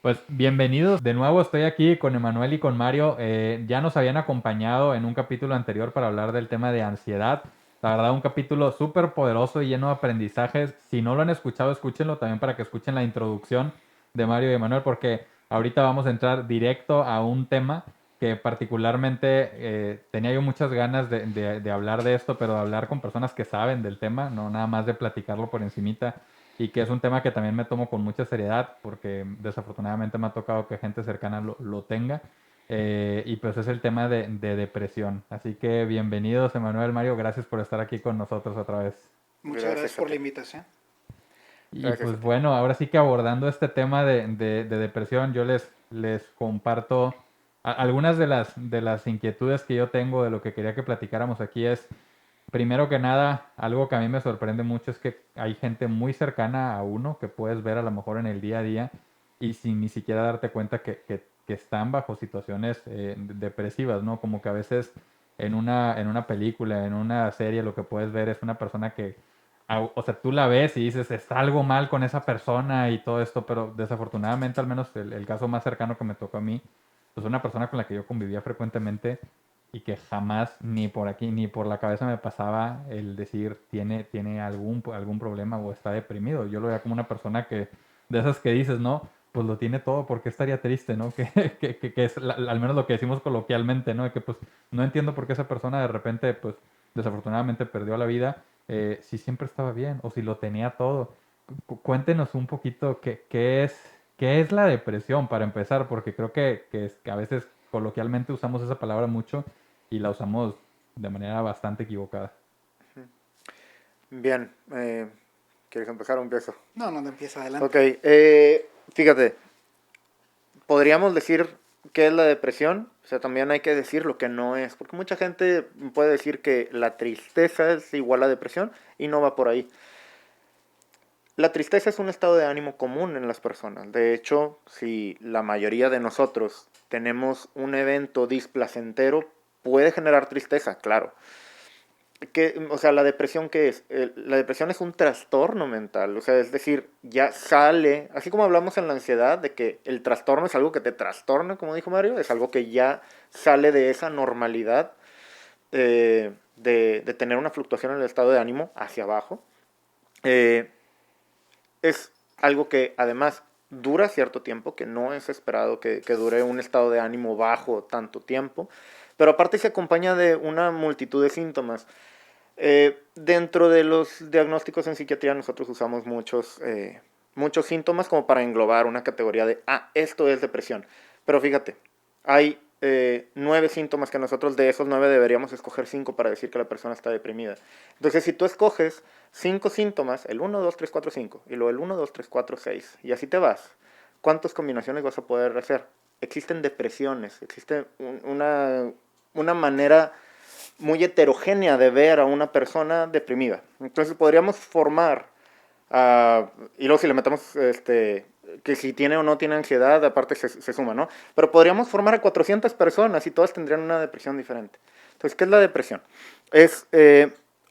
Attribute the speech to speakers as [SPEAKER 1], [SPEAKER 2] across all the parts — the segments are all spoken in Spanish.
[SPEAKER 1] Pues bienvenidos. De nuevo estoy aquí con Emanuel y con Mario. Ya nos habían acompañado en un capítulo anterior para hablar del tema de ansiedad. La verdad, un capítulo súper poderoso y lleno de aprendizajes. Si no lo han escuchado, escúchenlo también para que escuchen la introducción de Mario y Emanuel, porque ahorita vamos a entrar directo a un tema que particularmente tenía yo muchas ganas de hablar de esto, pero de hablar con personas que saben del tema, no nada más de platicarlo por encimita y que es un tema que también me tomo con mucha seriedad porque desafortunadamente me ha tocado que gente cercana lo tenga. Y pues es el tema de depresión. Así que bienvenidos, Emanuel, Mario, gracias por estar aquí con nosotros otra vez.
[SPEAKER 2] Muchas gracias
[SPEAKER 3] Gracias a
[SPEAKER 2] por la
[SPEAKER 3] ti.
[SPEAKER 2] invitación.
[SPEAKER 1] Y
[SPEAKER 3] Gracias a
[SPEAKER 1] pues
[SPEAKER 3] ti.
[SPEAKER 1] bueno, ahora sí que abordando este tema de depresión, yo les comparto algunas de las inquietudes que yo tengo de lo que quería que platicáramos aquí es, primero que nada, algo que a mí me sorprende mucho es que hay gente muy cercana a uno que puedes ver a lo mejor en el día a día y sin ni siquiera darte cuenta que están bajo situaciones depresivas, ¿no? Como que a veces en una película, en una serie, lo que puedes ver es una persona que o sea, tú la ves y dices, está algo mal con esa persona y todo esto, pero desafortunadamente, al menos el caso más cercano que me tocó a mí, pues una persona con la que yo convivía frecuentemente y que jamás ni por aquí ni por la cabeza me pasaba el decir tiene algún problema o está deprimido. Yo lo veía como una persona que, de esas que dices, ¿no? Pues lo tiene todo, ¿por qué estaría triste, ¿no? Que es al menos lo que decimos coloquialmente, ¿no? De que pues no entiendo por qué esa persona de repente, pues desafortunadamente perdió la vida si siempre estaba bien o si lo tenía todo. Cuéntenos un poquito qué es la depresión para empezar, porque creo que a veces coloquialmente usamos esa palabra mucho y la usamos de manera bastante equivocada.
[SPEAKER 3] Bien, ¿quieres empezar o empiezo?
[SPEAKER 2] No, no, no empieza
[SPEAKER 3] Ok,
[SPEAKER 2] adelante.
[SPEAKER 3] fíjate, podríamos decir qué es la depresión, o sea, también hay que decir lo que no es, porque mucha gente puede decir que la tristeza es igual a depresión y no va por ahí. La tristeza es un estado de ánimo común en las personas. De hecho, si la mayoría de nosotros tenemos un evento displacentero, puede generar tristeza, claro. O sea, la depresión, ¿qué es? La depresión es un trastorno mental, o sea, es decir, ya sale, así como hablamos en la ansiedad, de que el trastorno es algo que te trastorna, como dijo Mario, es algo que ya sale de esa normalidad de tener una fluctuación en el estado de ánimo hacia abajo. Eh, es algo que además dura cierto tiempo, que no es esperado que dure un estado de ánimo bajo tanto tiempo, pero aparte se acompaña de una multitud de síntomas. Dentro de los diagnósticos en psiquiatría nosotros usamos muchos síntomas como para englobar una categoría de, esto es depresión. Pero fíjate, hay 9 síntomas que nosotros de esos 9 deberíamos escoger 5 para decir que la persona está deprimida. Entonces, si tú escoges 5 síntomas, el 1, 2, 3, 4, 5, y luego el 1, 2, 3, 4, 6, y así te vas, ¿cuántas combinaciones vas a poder hacer? Existen depresiones, existe una manera muy heterogénea de ver a una persona deprimida. Entonces podríamos formar, y luego si le metemos que si tiene o no tiene ansiedad, aparte se suma, ¿no? Pero podríamos formar a 400 personas y todas tendrían una depresión diferente. Entonces, ¿qué es la depresión? Es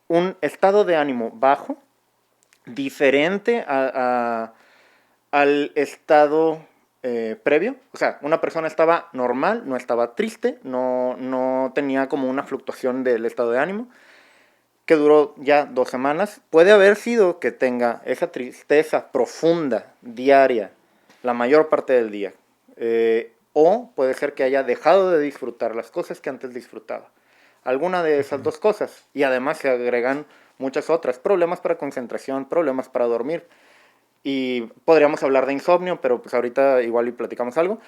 [SPEAKER 3] un estado de ánimo bajo, diferente al estado previo. O sea, una persona estaba normal, no estaba triste, no tenía como una fluctuación del estado de ánimo, que duró ya 2 semanas. Puede haber sido que tenga esa tristeza profunda, diaria, la mayor parte del día. O puede ser que haya dejado de disfrutar las cosas que antes disfrutaba. Alguna de esas
[SPEAKER 1] Ok.
[SPEAKER 3] dos cosas. Y además se agregan muchas otras. Problemas para concentración, problemas para dormir. Y podríamos hablar de insomnio, pero pues ahorita igual y platicamos algo.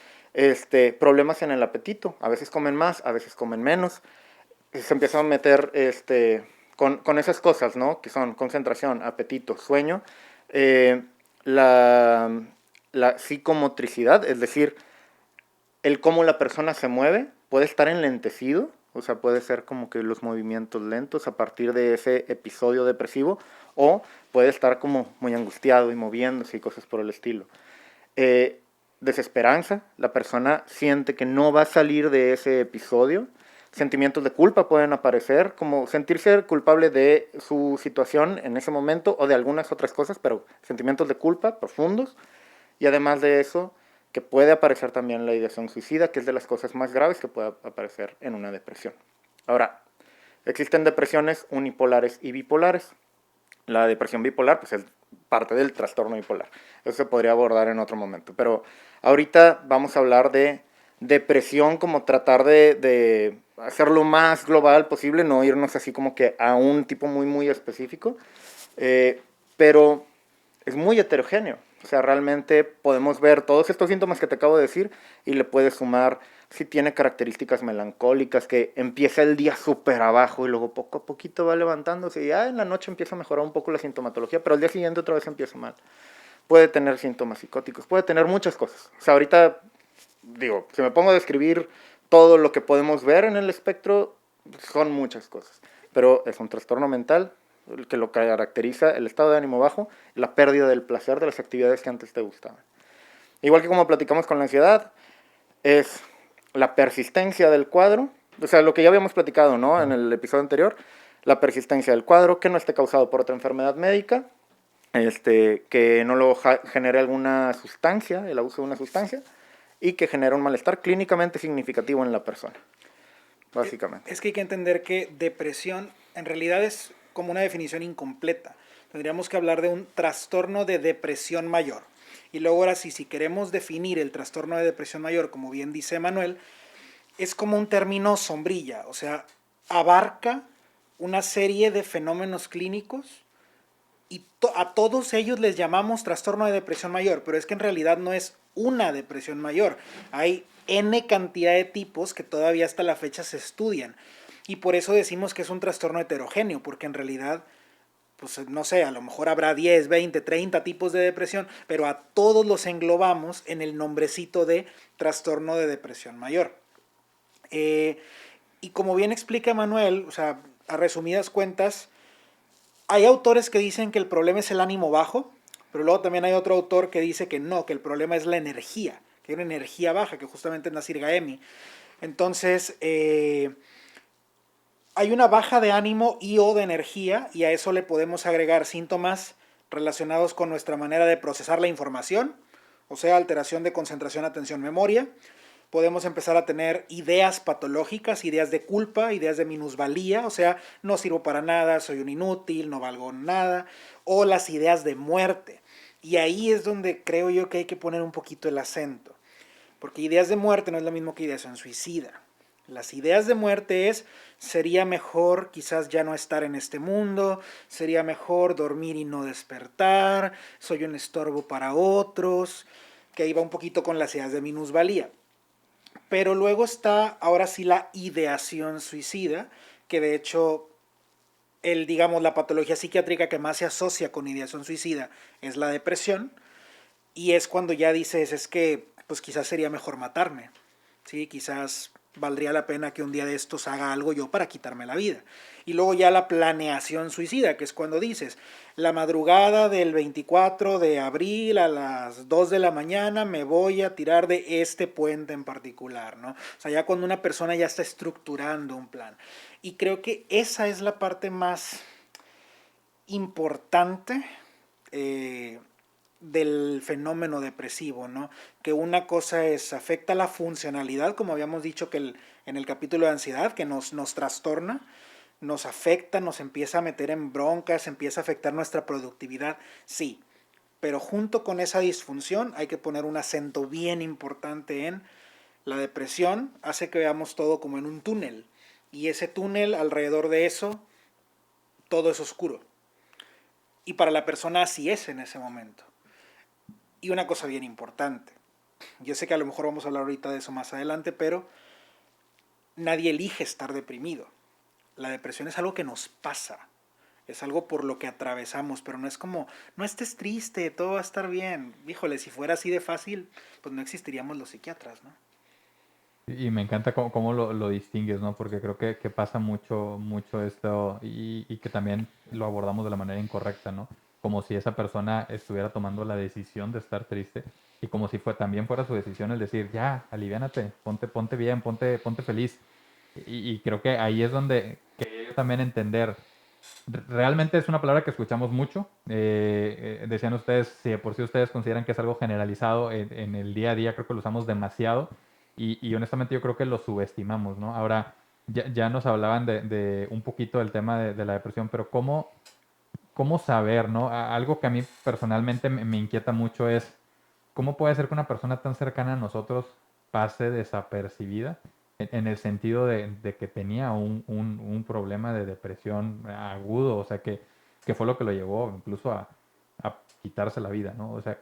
[SPEAKER 3] Problemas en el apetito. A veces comen más, a veces comen menos. Se empiezan a meter con esas cosas, ¿no? Que son concentración, apetito, sueño. Eh, la, la psicomotricidad, es decir, el cómo la persona se mueve, puede estar enlentecido, o sea, puede ser como que los movimientos lentos a partir de ese episodio depresivo, o puede estar como muy angustiado y moviéndose y cosas por el estilo. Eh, Desesperanza, la persona siente que no va a salir de ese episodio. Sentimientos de culpa pueden aparecer, como sentirse culpable de su situación en ese momento o de algunas otras cosas, pero sentimientos de culpa profundos. Y además de eso, que puede aparecer también la ideación suicida, que es de las cosas más graves que puede aparecer en una depresión. Ahora, existen depresiones unipolares y bipolares. La depresión bipolar pues es parte del trastorno bipolar. Eso se podría abordar en otro momento. Pero ahorita vamos a hablar de depresión, como tratar de hacerlo más global posible, no irnos así como que a un tipo muy, muy específico. Pero es muy heterogéneo. O sea, realmente podemos ver todos estos síntomas que te acabo de decir y le puedes sumar si tiene características melancólicas, que empieza el día súper abajo y luego poco a poquito va levantándose y ya en la noche empieza a mejorar un poco la sintomatología, pero al día siguiente otra vez empieza mal. Puede tener síntomas psicóticos, puede tener muchas cosas. O sea, ahorita, digo, si me pongo a describir todo lo que podemos ver en el espectro, son muchas cosas. Pero es un trastorno mental el que lo caracteriza el estado de ánimo bajo, la pérdida del placer de las actividades que antes te gustaban. Igual que como platicamos con la ansiedad, es la persistencia del cuadro, o sea, lo que ya habíamos platicado, ¿no? En el episodio anterior, la persistencia del cuadro, que no esté causado por otra enfermedad médica, que no lo genere alguna sustancia, el abuso de una sustancia, y que genere un malestar clínicamente significativo en la persona, básicamente.
[SPEAKER 2] Es que hay que entender que depresión en realidad es como una definición incompleta. Tendríamos que hablar de un trastorno de depresión mayor. Y luego ahora sí, si queremos definir el trastorno de depresión mayor, como bien dice Manuel, es como un término sombrilla, o sea, abarca una serie de fenómenos clínicos y a todos ellos les llamamos trastorno de depresión mayor, pero es que en realidad no es una depresión mayor. Hay N cantidad de tipos que todavía hasta la fecha se estudian. Y por eso decimos que es un trastorno heterogéneo, porque en realidad, pues no sé, a lo mejor habrá 10, 20, 30 tipos de depresión, pero a todos los englobamos en el nombrecito de trastorno de depresión mayor. Y como bien explica Manuel, o sea, a resumidas cuentas, hay autores que dicen que el problema es el ánimo bajo, pero luego también hay otro autor que dice que no, que el problema es la energía, que hay una energía baja, que justamente es Nassir Gaemi. Entonces, hay una baja de ánimo y o de energía, y a eso le podemos agregar síntomas relacionados con nuestra manera de procesar la información, o sea, alteración de concentración, atención, memoria. Podemos empezar a tener ideas patológicas, ideas de culpa, ideas de minusvalía, o sea, no sirvo para nada, soy un inútil, no valgo nada, o las ideas de muerte. Y ahí es donde creo yo que hay que poner un poquito el acento, porque ideas de muerte no es lo mismo que ideación suicida. Las ideas de muerte es, sería mejor quizás ya no estar en este mundo, sería mejor dormir y no despertar, soy un estorbo para otros, que ahí va un poquito con las ideas de minusvalía. Pero luego está ahora sí la ideación suicida, que de hecho digamos, la patología psiquiátrica que más se asocia con ideación suicida es la depresión, y es cuando ya dices, es que pues quizás sería mejor matarme, ¿sí? Quizás valdría la pena que un día de estos haga algo yo para quitarme la vida. Y luego ya la planeación suicida, que es cuando dices, la madrugada del 24 de abril a las 2 de la mañana me voy a tirar de este puente en particular, ¿no? O sea, ya cuando una persona ya está estructurando un plan. Y creo que esa es la parte más importante del fenómeno depresivo, ¿no? Que una cosa es, afecta la funcionalidad, como habíamos dicho que en el capítulo de ansiedad, que nos trastorna, nos afecta, nos empieza a meter en broncas, empieza a afectar nuestra productividad, sí. Pero junto con esa disfunción hay que poner un acento bien importante en la depresión, hace que veamos todo como en un túnel. Y ese túnel, alrededor de eso, todo es oscuro. Y para la persona así es en ese momento. Y una cosa bien importante, yo sé que a lo mejor vamos a hablar ahorita de eso más adelante, pero nadie elige estar deprimido. La depresión es algo que nos pasa, es algo por lo que atravesamos, pero no es como, no estés triste, todo va a estar bien. Híjole, si fuera así de fácil, pues no existiríamos los psiquiatras, ¿no?
[SPEAKER 1] Y me encanta cómo lo distingues, ¿no? Porque creo que pasa mucho, mucho esto y que también lo abordamos de la manera incorrecta, ¿no? Como si esa persona estuviera tomando la decisión de estar triste y como si también fuera su decisión el decir, ya, aliviánate, ponte bien, ponte feliz. Y creo que ahí es donde quería yo también entender. Realmente es una palabra que escuchamos mucho. Decían ustedes, si de por sí ustedes consideran que es algo generalizado en el día a día, creo que lo usamos demasiado y honestamente yo creo que lo subestimamos, ¿no? Ahora, ya nos hablaban de un poquito del tema de la depresión, pero ¿cómo saber, ¿no? Algo que a mí personalmente me inquieta mucho es cómo puede ser que una persona tan cercana a nosotros pase desapercibida en el sentido de que tenía un problema de depresión agudo, o sea, que fue lo que lo llevó incluso a quitarse la vida, ¿no? O sea,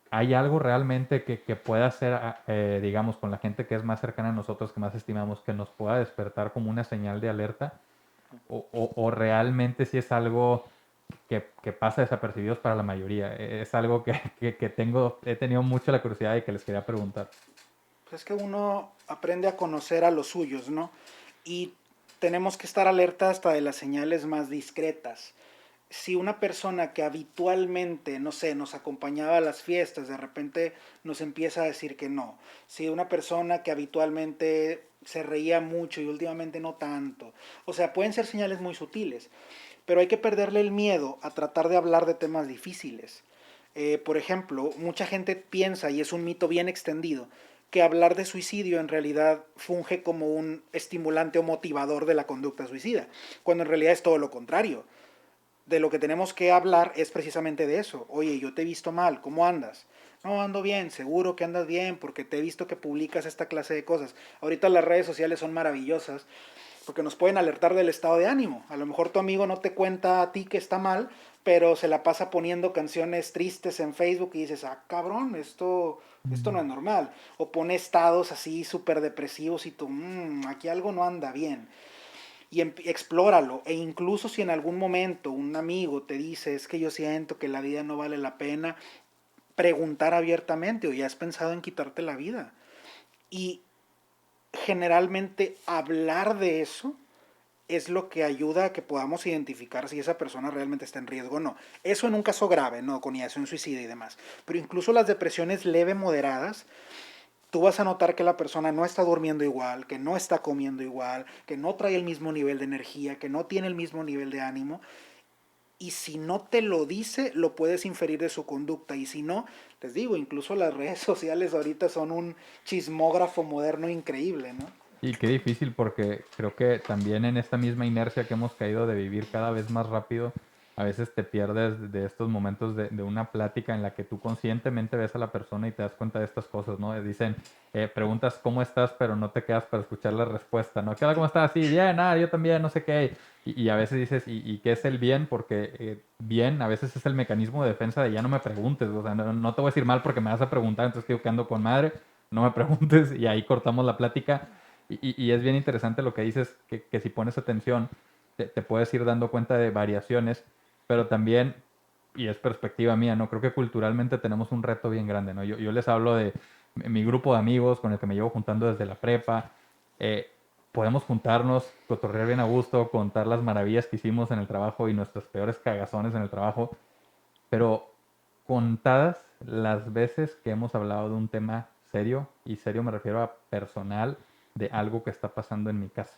[SPEAKER 1] ¿hay algo realmente que pueda hacer, digamos, con la gente que es más cercana a nosotros, que más estimamos, que nos pueda despertar como una señal de alerta? ¿O realmente si es algo que pasa desapercibidos para la mayoría? Es algo he tenido mucho la curiosidad y que les quería preguntar.
[SPEAKER 2] Pues es que uno aprende a conocer a los suyos, ¿no? Y tenemos que estar alerta hasta de las señales más discretas. Si una persona que habitualmente, no sé, nos acompañaba a las fiestas, de repente nos empieza a decir que no. Si una persona que habitualmente se reía mucho y últimamente no tanto. O sea, pueden ser señales muy sutiles, pero hay que perderle el miedo a tratar de hablar de temas difíciles. Por ejemplo, mucha gente piensa, y es un mito bien extendido, que hablar de suicidio en realidad funge como un estimulante o motivador de la conducta suicida, cuando en realidad es todo lo contrario. De lo que tenemos que hablar es precisamente de eso. Oye, yo te he visto mal, ¿cómo andas? No, ando bien, seguro que andas bien, porque te he visto que publicas esta clase de cosas. Ahorita las redes sociales son maravillosas, porque nos pueden alertar del estado de ánimo. A lo mejor tu amigo no te cuenta a ti que está mal, pero se la pasa poniendo canciones tristes en Facebook y dices, ah, cabrón, esto no es normal. O pone estados así súper depresivos y tú, aquí algo no anda bien. Y explóralo. E incluso si en algún momento un amigo te dice, es que yo siento que la vida no vale la pena, preguntar abiertamente, o ya has pensado en quitarte la vida. Y generalmente hablar de eso es lo que ayuda a que podamos identificar si esa persona realmente está en riesgo o no. Eso en un caso grave, ¿no? Con ideación suicida y demás. Pero incluso las depresiones leve moderadas, tú vas a notar que la persona no está durmiendo igual, que no está comiendo igual, que no trae el mismo nivel de energía, que no tiene el mismo nivel de ánimo. Y si no te lo dice, lo puedes inferir de su conducta. Y si no, les digo, incluso las redes sociales ahorita son un chismógrafo moderno increíble, ¿no?
[SPEAKER 1] Y qué difícil porque creo que también en esta misma inercia que hemos caído de vivir cada vez más rápido, a veces te pierdes de estos momentos de una plática en la que tú conscientemente ves a la persona y te das cuenta de estas cosas, ¿no? Dicen, preguntas cómo estás, pero no te quedas para escuchar la respuesta, ¿no? ¿Qué tal? ¿Cómo estás? Sí, bien, yo también, no sé qué. Y a veces dices, ¿y qué es el bien? Porque bien a veces es el mecanismo de defensa de ya no me preguntes, o sea, no te voy a decir mal porque me vas a preguntar, entonces estoy quedando con madre, no me preguntes y ahí cortamos la plática. Y es bien interesante lo que dices, que si pones atención, te puedes ir dando cuenta de variaciones, pero también, y es perspectiva mía, ¿no? Creo que culturalmente tenemos un reto bien grande, ¿no? Yo les hablo de mi grupo de amigos con el que me llevo juntando desde la prepa. eh, Podemos juntarnos, cotorrear bien a gusto, contar las maravillas que hicimos en el trabajo y nuestros peores cagazones en el trabajo, pero contadas las veces que hemos hablado de un tema serio, y serio me refiero a personal, de algo que está pasando en mi casa,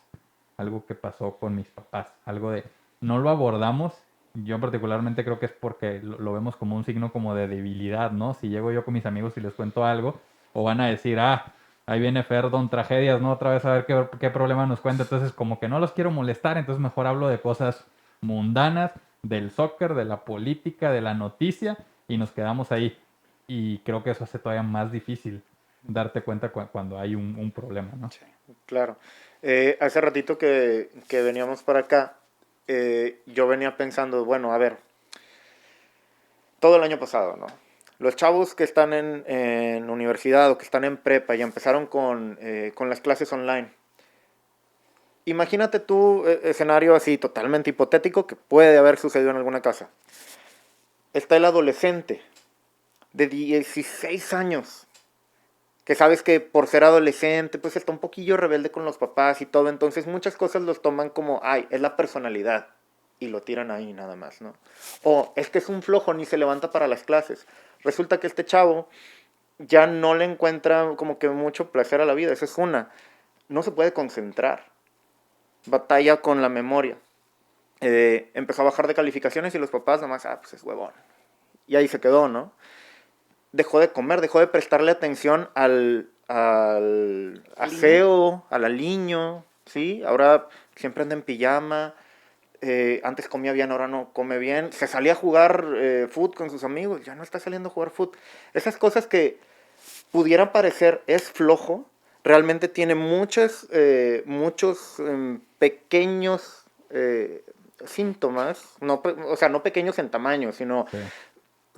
[SPEAKER 1] algo que pasó con mis papás, algo de... No lo abordamos, yo particularmente creo que es porque lo vemos como un signo como de debilidad, ¿no? Si llego yo con mis amigos y les cuento algo, o van a decir, ahí viene Ferdon Tragedias, ¿no? Otra vez a ver qué problema nos cuenta, entonces como que no los quiero molestar, entonces mejor hablo de cosas mundanas, del soccer, de la política, de la noticia, y nos quedamos ahí. Y creo que eso hace todavía más difícil darte cuenta cuando hay un problema, ¿no?
[SPEAKER 3] Sí, claro. Hace ratito que veníamos para acá, yo venía pensando, bueno, a ver, todo el año pasado, ¿no? Los chavos que están en universidad o que están en prepa y empezaron con las clases online. Imagínate tú escenario así totalmente hipotético que puede haber sucedido en alguna casa. Está el adolescente de 16 años que sabes que por ser adolescente, pues está un poquillo rebelde con los papás y todo, entonces muchas cosas los toman como, ay, es la personalidad, y lo tiran ahí nada más, ¿no? O es que es un flojo, ni se levanta para las clases. Resulta que este chavo ya no le encuentra como que mucho placer a la vida, esa es una. No se puede concentrar, batalla con la memoria. empezó a bajar de calificaciones y los papás nomás, pues es huevón. Y ahí se quedó, ¿no? Dejó de comer, dejó de prestarle atención al aseo, al aliño, ¿sí? Ahora siempre anda en pijama, antes comía bien, ahora no come bien, se salía a jugar foot con sus amigos, ya no está saliendo a jugar foot. Esas cosas que pudieran parecer es flojo, realmente tiene muchos pequeños síntomas, no, o sea, no pequeños en tamaño, sino
[SPEAKER 1] Sí.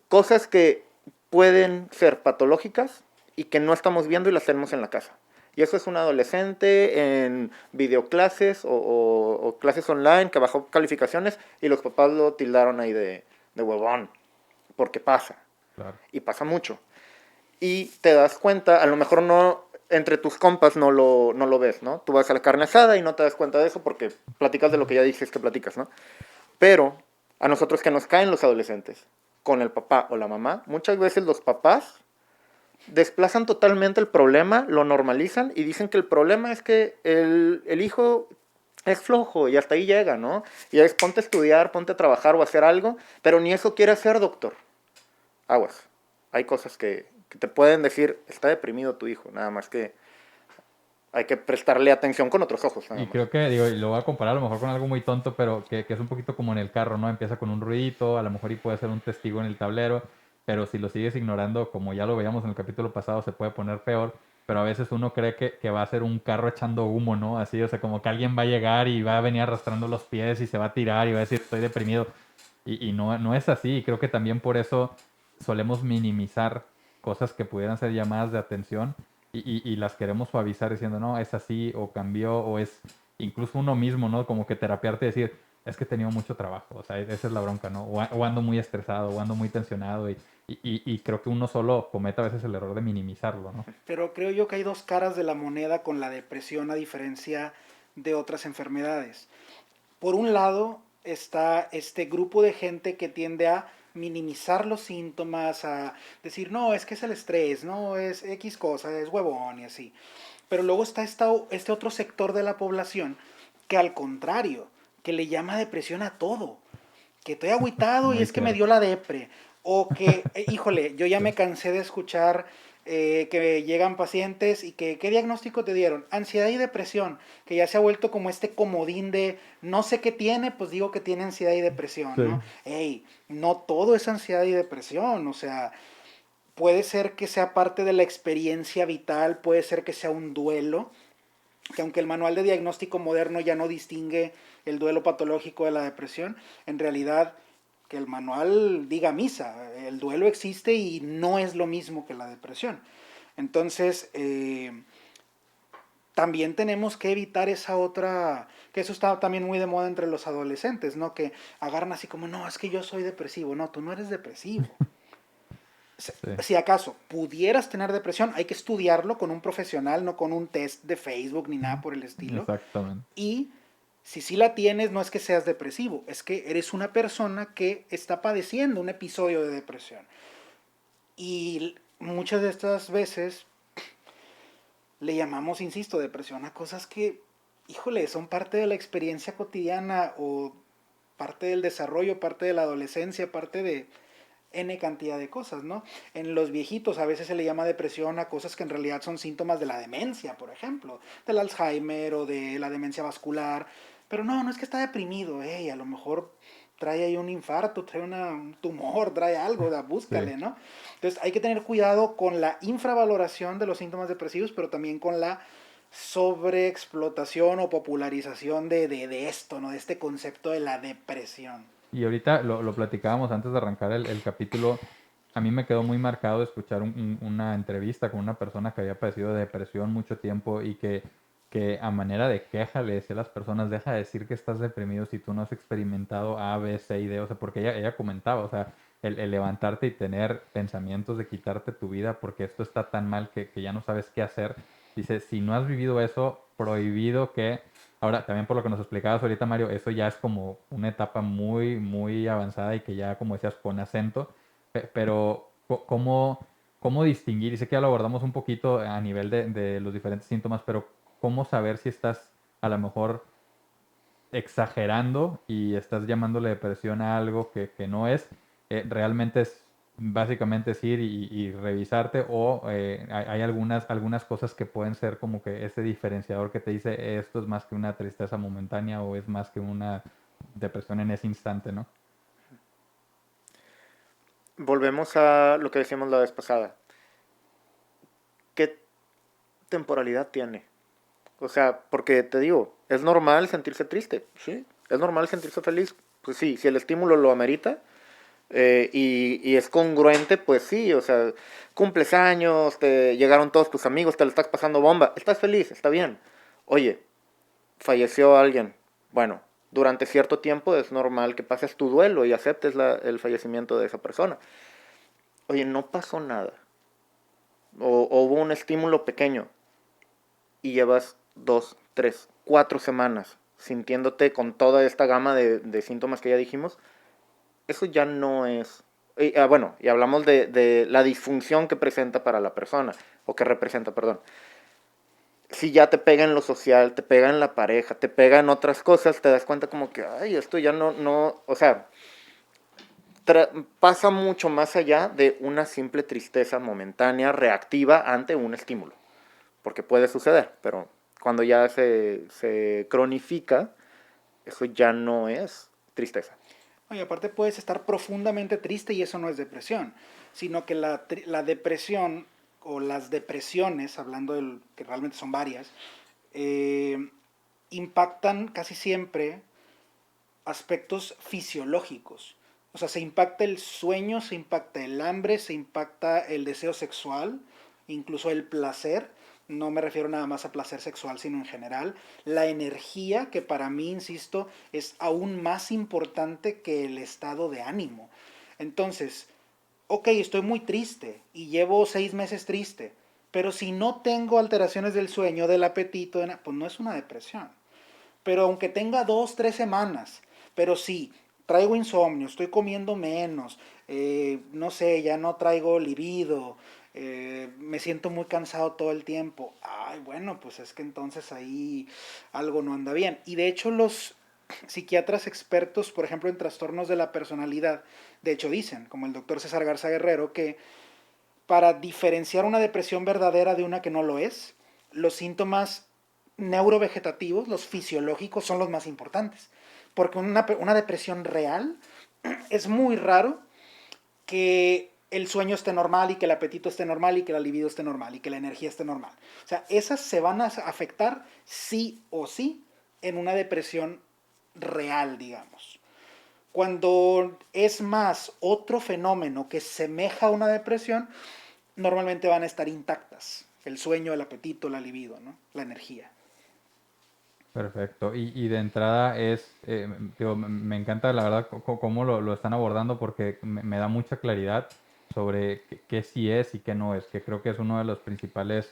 [SPEAKER 3] cosas que pueden ser patológicas y que no estamos viendo y las tenemos en la casa. Y eso es un adolescente en videoclases o clases online que bajó calificaciones y los papás lo tildaron ahí de huevón, porque pasa,
[SPEAKER 1] Claro.
[SPEAKER 3] y pasa mucho. Y te das cuenta, a lo mejor no, entre tus compas no lo ves, ¿no? Tú vas a la carne asada y no te das cuenta de eso porque platicas de lo que ya dices que platicas, ¿no? Pero a nosotros que nos caen los adolescentes con el papá o la mamá, muchas veces los papás desplazan totalmente el problema, lo normalizan y dicen que el problema es que el hijo es flojo y hasta ahí llega, ¿no? Y es ponte a estudiar, ponte a trabajar o a hacer algo, pero ni eso quiere hacer, doctor. Aguas. Hay cosas que te pueden decir, está deprimido tu hijo, nada más que hay que prestarle atención con otros ojos, nada
[SPEAKER 1] Y
[SPEAKER 3] más.
[SPEAKER 1] creo que, digo, y lo voy a comparar a lo mejor con algo muy tonto, pero que es un poquito como en el carro, ¿no? Empieza con un ruidito, a lo mejor y puede ser un testigo en el tablero, pero si lo sigues ignorando, como ya lo veíamos en el capítulo pasado, se puede poner peor, pero a veces uno cree que va a ser un carro echando humo, ¿no? Así, o sea, como que alguien va a llegar y va a venir arrastrando los pies y se va a tirar y va a decir, estoy deprimido. Y no, no es así, y creo que también por eso solemos minimizar cosas que pudieran ser llamadas de atención y las queremos suavizar diciendo, no, es así, o cambió, o es incluso uno mismo, ¿no? Como que terapiarte y decir, es que he tenido mucho trabajo, o sea, esa es la bronca, ¿no? O ando muy estresado, o ando muy tensionado, y creo que uno solo comete a veces el error de minimizarlo, ¿no?
[SPEAKER 2] Pero creo yo que hay dos caras de la moneda con la depresión a diferencia de otras enfermedades. Por un lado está este grupo de gente que tiende a minimizar los síntomas, a decir, no, es que es el estrés, no, es X cosa, es huevón y así. Pero luego está este otro sector de la población que al contrario, que le llama depresión a todo. Que estoy agüitado y
[SPEAKER 1] Muy
[SPEAKER 2] es que me
[SPEAKER 1] cierto.
[SPEAKER 2] dio la depre. O que, híjole, yo ya
[SPEAKER 1] Sí.
[SPEAKER 2] me cansé de escuchar que llegan pacientes y que, ¿qué diagnóstico te dieron? Ansiedad y depresión, que ya se ha vuelto como este comodín de, no sé qué tiene, pues digo que tiene ansiedad y depresión, ¿no?
[SPEAKER 1] Sí.
[SPEAKER 2] Ey, no todo es ansiedad y depresión, o sea, puede ser que sea parte de la experiencia vital, puede ser que sea un duelo, que aunque el manual de diagnóstico moderno ya no distingue el duelo patológico de la depresión, en realidad que el manual diga misa, el duelo existe y no es lo mismo que la depresión. Entonces, también tenemos que evitar esa otra, que eso está también muy de moda entre los adolescentes, ¿no? Que agarran así como, no, es que yo soy depresivo, no, tú no eres depresivo.
[SPEAKER 1] Sí,
[SPEAKER 2] Si acaso pudieras tener depresión, hay que estudiarlo con un profesional, no con un test de Facebook ni nada por el estilo.
[SPEAKER 1] exactamente.
[SPEAKER 2] Y si sí la tienes, no es que seas depresivo, es que eres una persona que está padeciendo un episodio de depresión. Y muchas de estas veces le llamamos, insisto, depresión a cosas que, híjole, son parte de la experiencia cotidiana o parte del desarrollo, parte de la adolescencia, parte de N cantidad de cosas, ¿no? En los viejitos a veces se le llama depresión a cosas que en realidad son síntomas de la demencia, por ejemplo, del Alzheimer o de la demencia vascular. Pero no, no es que está deprimido, a lo mejor trae ahí un infarto, trae un tumor, trae algo,
[SPEAKER 1] Sí.
[SPEAKER 2] búscale, ¿no? Entonces hay que tener cuidado con la infravaloración de los síntomas depresivos, pero también con la sobreexplotación o popularización de esto, ¿no? De este concepto de la depresión.
[SPEAKER 1] Y ahorita lo platicábamos antes de arrancar el capítulo. A mí me quedó muy marcado escuchar una entrevista con una persona que había padecido de depresión mucho tiempo y que a manera de queja le decía a las personas, deja de decir que estás deprimido si tú no has experimentado A, B, C y D. O sea, porque ella comentaba, o sea, el levantarte y tener pensamientos de quitarte tu vida porque esto está tan mal que ya no sabes qué hacer. Dice, si no has vivido eso, prohibido que... Ahora, también por lo que nos explicabas ahorita, Mario, eso ya es como una etapa muy, muy avanzada y que ya, como decías, con acento, pero ¿cómo distinguir? Y sé que ya lo abordamos un poquito a nivel de los diferentes síntomas, pero ¿cómo saber si estás a lo mejor exagerando y estás llamándole depresión a algo que no es. Realmente es básicamente es ir y revisarte o hay algunas cosas que pueden ser como que ese diferenciador que te dice esto es más que una tristeza momentánea o es más que una depresión en ese instante, ¿no?
[SPEAKER 3] Volvemos a lo que decíamos la vez pasada. ¿Qué temporalidad tiene? O sea, porque te digo, es normal sentirse triste, ¿sí? Es normal sentirse feliz, pues sí, si el estímulo lo amerita y es congruente, pues sí, o sea, cumples años, te llegaron todos tus amigos, te lo estás pasando bomba, estás feliz, está bien. Oye, falleció alguien, bueno, durante cierto tiempo es normal que pases tu duelo y aceptes el fallecimiento de esa persona. Oye, no pasó nada, o hubo un estímulo pequeño, y llevas 2, 3, 4 semanas sintiéndote con toda esta gama de síntomas que ya dijimos, eso ya no es... bueno, y hablamos de la disfunción que presenta para la persona, o que representa, perdón. Si ya te pega en lo social, te pega en la pareja, te pega en otras cosas, te das cuenta como que, ay, esto ya no, o sea, pasa mucho más allá de una simple tristeza momentánea reactiva ante un estímulo. Porque puede suceder, pero cuando ya se cronifica, eso ya no es tristeza.
[SPEAKER 2] Y aparte puedes estar profundamente triste y eso no es depresión, sino que la depresión o las depresiones, hablando de que realmente son varias, eh, impactan casi siempre aspectos fisiológicos. O sea, se impacta el sueño, se impacta el hambre, se impacta el deseo sexual, incluso el placer. No me refiero nada más a placer sexual, sino en general. La energía, que para mí, insisto, es aún más importante que el estado de ánimo. Entonces, ok, estoy muy triste y llevo 6 meses triste, pero si no tengo alteraciones del sueño, del apetito, pues no es una depresión. Pero aunque tenga 2, 3 semanas, pero sí, traigo insomnio, estoy comiendo menos, no sé, ya no traigo libido, me siento muy cansado todo el tiempo. Ay, bueno, pues es que entonces ahí algo no anda bien. Y de hecho los psiquiatras expertos, por ejemplo, en trastornos de la personalidad, de hecho dicen, como el doctor César Garza Guerrero, que para diferenciar una depresión verdadera de una que no lo es, los síntomas neurovegetativos, los fisiológicos, son los más importantes. Porque una depresión real es muy raro que el sueño esté normal y que el apetito esté normal y que la libido esté normal y que la energía esté normal. O sea, esas se van a afectar sí o sí en una depresión real, digamos. Cuando es más otro fenómeno que semeja a una depresión, normalmente van a estar intactas. El sueño, el apetito, la libido, ¿no? La energía.
[SPEAKER 1] Perfecto. Y de entrada digo, me encanta la verdad cómo lo están abordando porque me da mucha claridad sobre qué sí es y qué no es, que creo que es uno de los principales,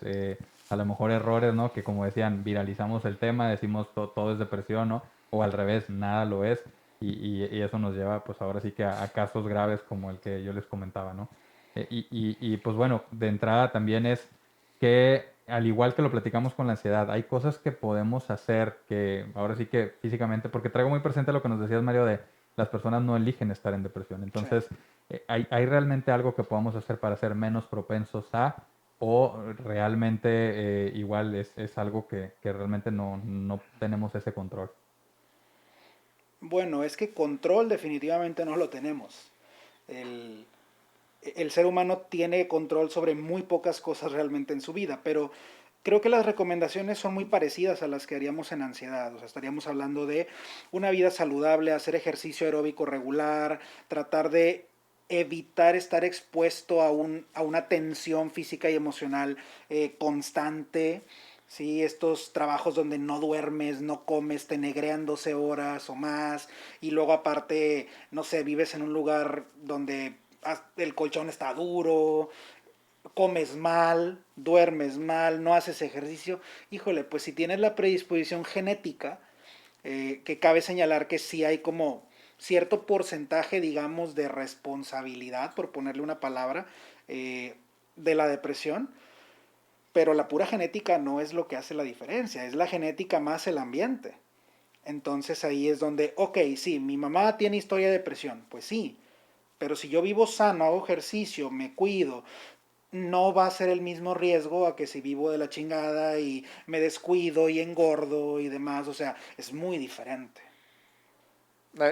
[SPEAKER 1] a lo mejor errores, ¿no? Que como decían, viralizamos el tema, decimos todo es depresión, ¿no? O al revés, nada lo es y eso nos lleva pues ahora sí que a casos graves como el que yo les comentaba, ¿no? Pues bueno, de entrada también es que, al igual que lo platicamos con la ansiedad, hay cosas que podemos hacer que ahora sí que físicamente, porque traigo muy presente lo que nos decías, Mario, de las personas no eligen estar en depresión.
[SPEAKER 2] Sí.
[SPEAKER 1] Entonces, ¿hay realmente algo que podamos hacer para ser menos propensos a, o realmente igual es algo que realmente no tenemos ese control?
[SPEAKER 2] Bueno, es que control definitivamente no lo tenemos. El, el ser humano tiene control sobre muy pocas cosas realmente en su vida, pero creo que las recomendaciones son muy parecidas a las que haríamos en ansiedad. O sea, estaríamos hablando de una vida saludable, hacer ejercicio aeróbico regular, tratar de evitar estar expuesto a una tensión física y emocional constante. ¿Sí? Estos trabajos donde no duermes, no comes, te negrean 12 horas o más, y luego aparte, no sé, vives en un lugar donde el colchón está duro, comes mal, duermes mal, no haces ejercicio. Híjole, pues si tienes la predisposición genética, que cabe señalar que sí hay como cierto porcentaje, digamos, de responsabilidad, por ponerle una palabra, de la depresión, pero la pura genética no es lo que hace la diferencia, es la genética más el ambiente. Entonces ahí es donde, ok, sí, mi mamá tiene historia de depresión, pues sí, pero si yo vivo sano, hago ejercicio, me cuido, no va a ser el mismo riesgo a que si vivo de la chingada y me descuido y engordo y demás, o sea, es muy diferente.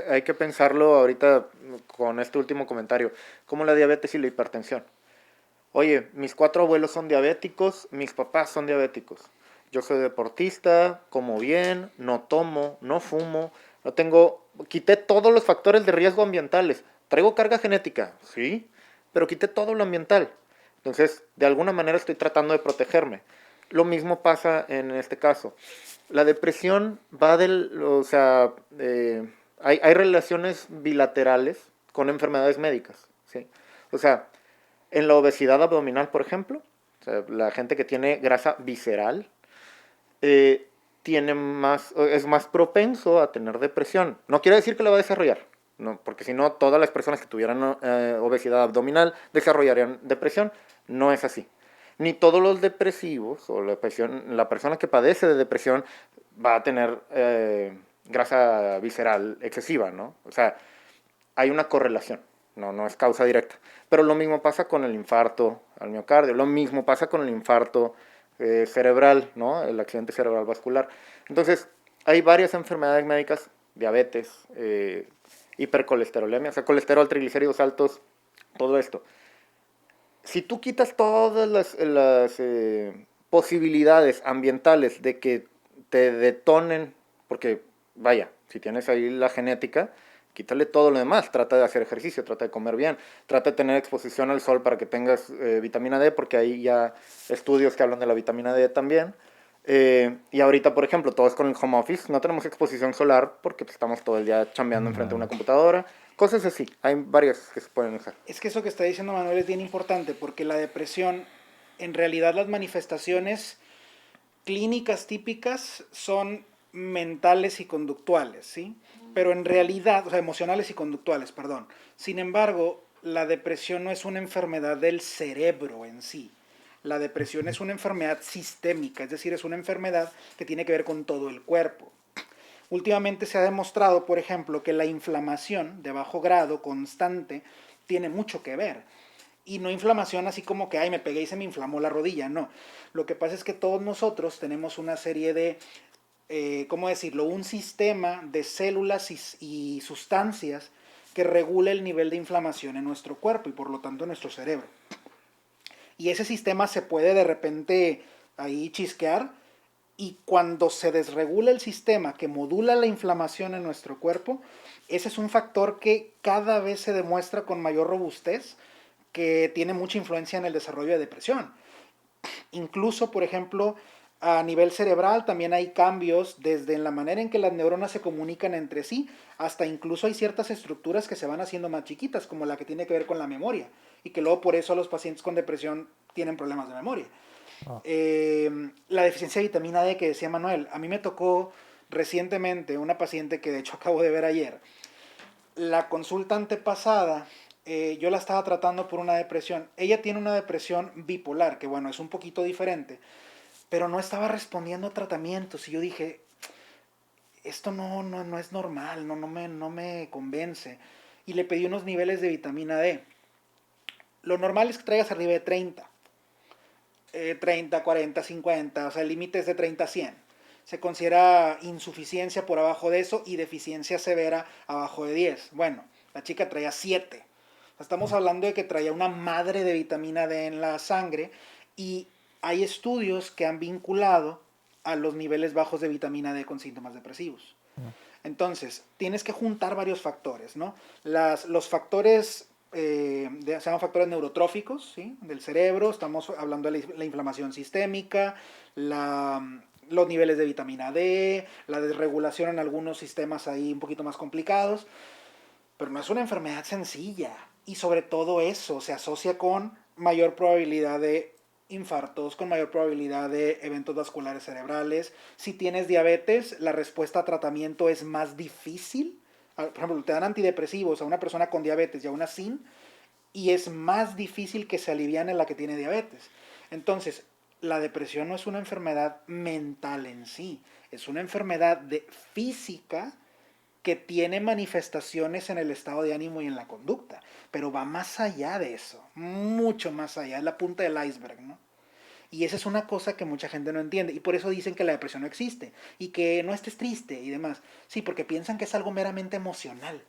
[SPEAKER 3] Hay que pensarlo ahorita con este último comentario, como la diabetes y la hipertensión. Oye, mis 4 abuelos son diabéticos, mis papás son diabéticos. Yo soy deportista, como bien, no tomo, no fumo, no tengo, quité todos los factores de riesgo ambientales. Traigo carga genética, sí, pero quité todo lo ambiental. Entonces, de alguna manera estoy tratando de protegerme. Lo mismo pasa en este caso. La depresión va del, o sea, hay relaciones bilaterales con enfermedades médicas, ¿sí? O sea, en la obesidad abdominal, por ejemplo, o sea, la gente que tiene grasa visceral eh, es más propenso a tener depresión. No quiere decir que la va a desarrollar, no, porque si no, todas las personas que tuvieran obesidad abdominal desarrollarían depresión. No es así. Ni todos los depresivos o la persona que padece de depresión va a tener grasa visceral excesiva, ¿no? O sea, hay una correlación, no es causa directa. Pero lo mismo pasa con el infarto al miocardio, lo mismo pasa con el infarto cerebral, ¿no? El accidente cerebral vascular. Entonces, hay varias enfermedades médicas, diabetes, hipercolesterolemia, o sea, colesterol, triglicéridos altos, todo esto. Si tú quitas todas las posibilidades ambientales de que te detonen, porque vaya, si tienes ahí la genética, quítale todo lo demás, trata de hacer ejercicio, trata de comer bien, trata de tener exposición al sol para que tengas vitamina D, porque hay ya estudios que hablan de la vitamina D también. Y ahorita, por ejemplo, todos con el home office, no tenemos exposición solar porque pues, estamos todo el día chambeando enfrente de una computadora, cosas así, hay varias que se pueden usar.
[SPEAKER 2] Es que eso que está diciendo Manuel es bien importante porque la depresión, en realidad las manifestaciones clínicas típicas son mentales y conductuales, ¿sí? Pero en realidad, o sea, emocionales y conductuales, perdón. Sin embargo, la depresión no es una enfermedad del cerebro en sí. La depresión es una enfermedad sistémica, es decir, es una enfermedad que tiene que ver con todo el cuerpo. Últimamente se ha demostrado, por ejemplo, que la inflamación de bajo grado constante tiene mucho que ver. Y no inflamación así como que, ay, me pegué y se me inflamó la rodilla, no. Lo que pasa es que todos nosotros tenemos una serie de, ¿cómo decirlo? Un sistema de células y sustancias que regula el nivel de inflamación en nuestro cuerpo y por lo tanto en nuestro cerebro. Y ese sistema se puede de repente ahí chisquear y cuando se desregula el sistema que modula la inflamación en nuestro cuerpo, ese es un factor que cada vez se demuestra con mayor robustez que tiene mucha influencia en el desarrollo de depresión. Incluso, por ejemplo, a nivel cerebral también hay cambios desde en la manera en que las neuronas se comunican entre sí, hasta incluso hay ciertas estructuras que se van haciendo más chiquitas, como la que tiene que ver con la memoria, y que luego por eso los pacientes con depresión tienen problemas de memoria.
[SPEAKER 1] Oh.
[SPEAKER 2] La deficiencia de vitamina D que decía Manuel, a mí me tocó recientemente una paciente que de hecho acabo de ver ayer. La consulta antepasada, yo la estaba tratando por una depresión. Ella tiene una depresión bipolar, que bueno, es un poquito diferente, pero no estaba respondiendo a tratamientos. Y yo dije, esto no es normal, no me convence. Y le pedí unos niveles de vitamina D. Lo normal es que traigas arriba de 30. 30, 40, 50, o sea, el límite es de 30 a 100. Se considera insuficiencia por abajo de eso y deficiencia severa abajo de 10. Bueno, la chica traía 7. Estamos hablando de que traía una madre de vitamina D en la sangre y hay estudios que han vinculado a los niveles bajos de vitamina D con síntomas depresivos. Entonces, tienes que juntar varios factores, ¿no? Los factores se llaman factores neurotróficos, ¿sí? Del cerebro, estamos hablando de la inflamación sistémica, los niveles de vitamina D, la desregulación en algunos sistemas ahí un poquito más complicados, pero no es una enfermedad sencilla. Y sobre todo eso se asocia con mayor probabilidad de infartos, con mayor probabilidad de eventos vasculares cerebrales. Si tienes diabetes, la respuesta a tratamiento es más difícil. Por ejemplo, te dan antidepresivos a una persona con diabetes y a una sin, y es más difícil que se aliviane la que tiene diabetes. Entonces, la depresión no es una enfermedad mental en sí, es una enfermedad física que tiene manifestaciones en el estado de ánimo y en la conducta, pero va más allá de eso, mucho más allá, es la punta del iceberg, ¿no? Y esa es una cosa que mucha gente no entiende. Y por eso dicen que la depresión no existe. Y que no estés triste y demás. Sí, porque piensan que es algo meramente emocional.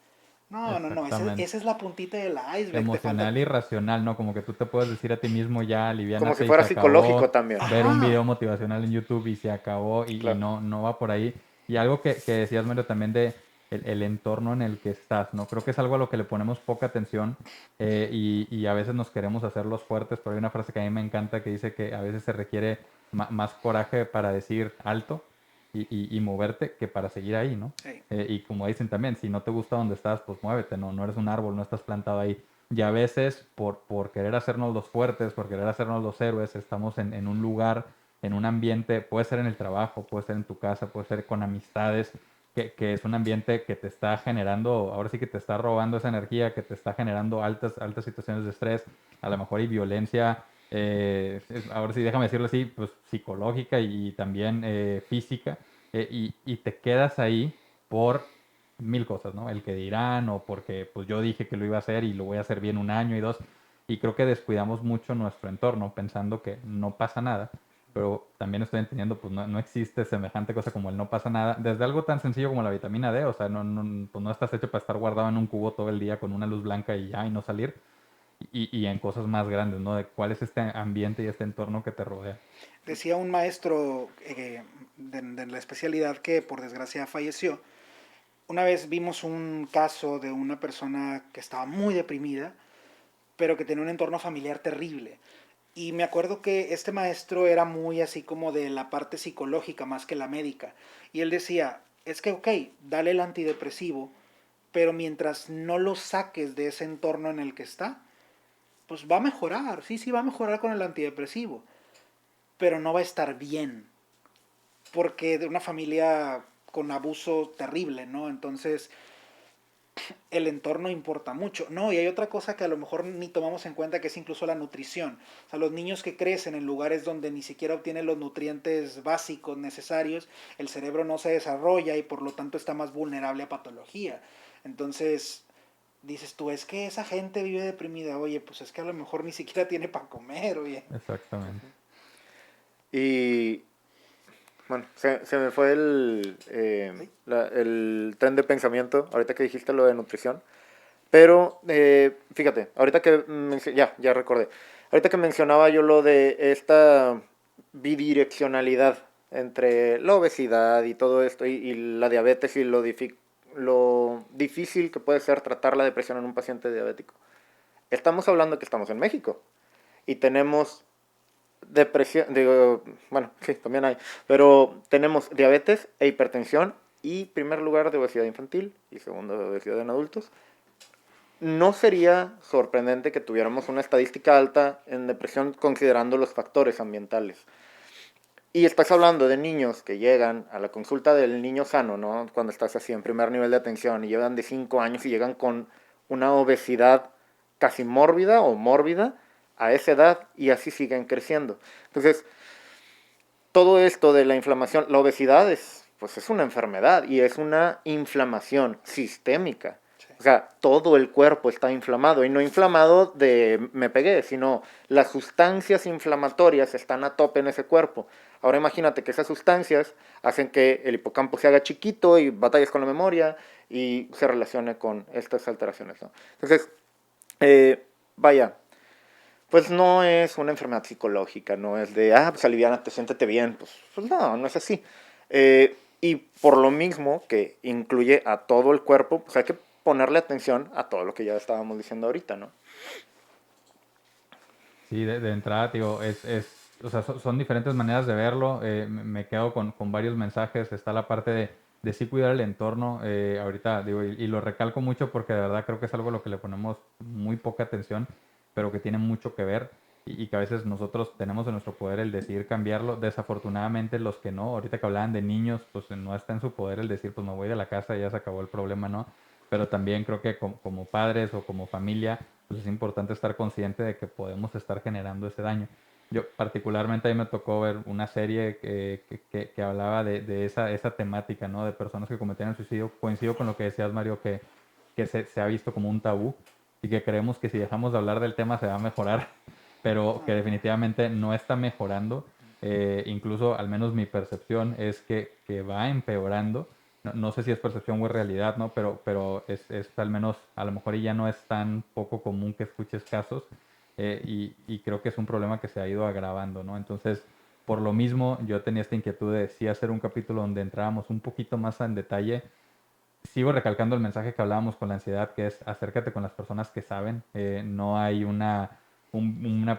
[SPEAKER 2] No, no, no.
[SPEAKER 1] Exactamente.
[SPEAKER 2] Esa es la puntita del iceberg. Te falta...
[SPEAKER 1] Emocional y racional, ¿no? Como que tú te puedes decir a ti mismo ya,
[SPEAKER 3] Como si
[SPEAKER 1] aliviánate y
[SPEAKER 3] fuera
[SPEAKER 1] se
[SPEAKER 3] psicológico
[SPEAKER 1] acabó,
[SPEAKER 3] también.
[SPEAKER 1] ver un
[SPEAKER 2] Ajá.
[SPEAKER 1] video motivacional en YouTube y se acabó y
[SPEAKER 3] Claro.
[SPEAKER 1] no va por ahí. Y algo que decías, Mario, también de el entorno en el que estás, ¿no? Creo que es algo a lo que le ponemos poca atención y a veces nos queremos hacer los fuertes, pero hay una frase que a mí me encanta que dice que a veces se requiere más coraje para decir alto y moverte que para seguir ahí, ¿no?
[SPEAKER 2] Sí.
[SPEAKER 1] Y como dicen también, si no te gusta donde estás, pues muévete, no eres un árbol, no estás plantado ahí. Y a veces, por querer hacernos los fuertes, por querer hacernos los héroes, estamos en un lugar, en un ambiente, puede ser en el trabajo, puede ser en tu casa, puede ser con amistades, que es un ambiente que te está generando, ahora sí que te está robando esa energía, que te está generando altas situaciones de estrés, a lo mejor y violencia, ahora sí déjame decirlo así, pues psicológica y también física, y te quedas ahí por mil cosas, ¿no? El que dirán o porque pues yo dije que lo iba a hacer y lo voy a hacer bien un año y dos. Y creo que descuidamos mucho nuestro entorno pensando que no pasa nada, pero también estoy entendiendo pues no existe semejante cosa como el no pasa nada, desde algo tan sencillo como la vitamina D, o sea, pues no estás hecho para estar guardado en un cubo todo el día con una luz blanca y ya y no salir, y en cosas más grandes, ¿no? De cuál es este ambiente y este entorno que te rodea.
[SPEAKER 2] Decía un maestro de la especialidad que por desgracia falleció. Una vez vimos un caso de una persona que estaba muy deprimida, pero que tenía un entorno familiar terrible. Y me acuerdo que este maestro era muy así como de la parte psicológica más que la médica. Y él decía, es que ok, dale el antidepresivo, pero mientras no lo saques de ese entorno en el que está, pues va a mejorar, sí, sí va a mejorar con el antidepresivo, pero no va a estar bien, porque de una familia con abuso terrible, ¿no? Entonces, el entorno importa mucho. No, y hay otra cosa que a lo mejor ni tomamos en cuenta, que es incluso la nutrición. O sea, los niños que crecen en lugares donde ni siquiera obtienen los nutrientes básicos necesarios, el cerebro no se desarrolla y por lo tanto está más vulnerable a patología. Entonces, dices tú, es que esa gente vive deprimida. Oye, pues es que a lo mejor ni siquiera tiene para comer, oye.
[SPEAKER 1] Exactamente.
[SPEAKER 3] Y bueno, se me fue
[SPEAKER 2] ¿Sí?
[SPEAKER 3] el tren de pensamiento ahorita que dijiste lo de nutrición. Pero fíjate, ahorita que ya recordé. Ahorita que mencionaba yo lo de esta bidireccionalidad entre la obesidad y todo esto y la diabetes y lo difícil que puede ser tratar la depresión en un paciente diabético. Estamos hablando que estamos en México y tenemos depresión, digo, bueno, sí, también hay, pero tenemos diabetes e hipertensión y primer lugar de obesidad infantil y segundo de obesidad en adultos. No sería sorprendente que tuviéramos una estadística alta en depresión considerando los factores ambientales. Y estás hablando de niños que llegan a la consulta del niño sano, ¿no? Cuando estás así en primer nivel de atención y llegan de 5 años y llegan con una obesidad casi mórbida o mórbida a esa edad y así siguen creciendo. Entonces, todo esto de la inflamación, la obesidad pues es una enfermedad y es una inflamación sistémica.
[SPEAKER 2] Sí.
[SPEAKER 3] O sea, todo el cuerpo está inflamado y no inflamado de me pegué, sino las sustancias inflamatorias están a tope en ese cuerpo. Ahora imagínate que esas sustancias hacen que el hipocampo se haga chiquito y batalles con la memoria y se relacione con estas alteraciones, ¿no? Entonces, vaya, pues no es una enfermedad psicológica, no es de, pues aliviánate, siéntete bien, pues no, no es así. Y por lo mismo que incluye a todo el cuerpo, pues hay que ponerle atención a todo lo que ya estábamos diciendo ahorita, ¿no?
[SPEAKER 1] Sí, de entrada, digo, o sea, son diferentes maneras de verlo. Me quedo con varios mensajes. Está la parte de sí cuidar el entorno. Ahorita, digo, y lo recalco mucho porque de verdad creo que es algo a lo que le ponemos muy poca atención, pero que tiene mucho que ver y que a veces nosotros tenemos en nuestro poder el decidir cambiarlo. Desafortunadamente, los que no, ahorita que hablaban de niños, pues no está en su poder el decir, pues me voy de la casa y ya se acabó el problema, ¿no? Pero también creo que como padres o como familia, pues es importante estar consciente de que podemos estar generando ese daño. Yo particularmente a mí me tocó ver una serie que hablaba de esa temática, ¿no? De personas que cometían el suicidio. Coincido con lo que decías, Mario, que se ha visto como un tabú y que creemos que si dejamos de hablar del tema se va a mejorar, pero que definitivamente no está mejorando. Incluso, al menos mi percepción es que va empeorando. No sé si es percepción o es realidad, ¿no? Pero es al menos, a lo mejor ya no es tan poco común que escuches casos y creo que es un problema que se ha ido agravando, ¿no? Entonces, por lo mismo, yo tenía esta inquietud de sí hacer un capítulo donde entrábamos un poquito más en detalle. Sigo recalcando el mensaje que hablábamos con la ansiedad, que es acércate con las personas que saben. No hay una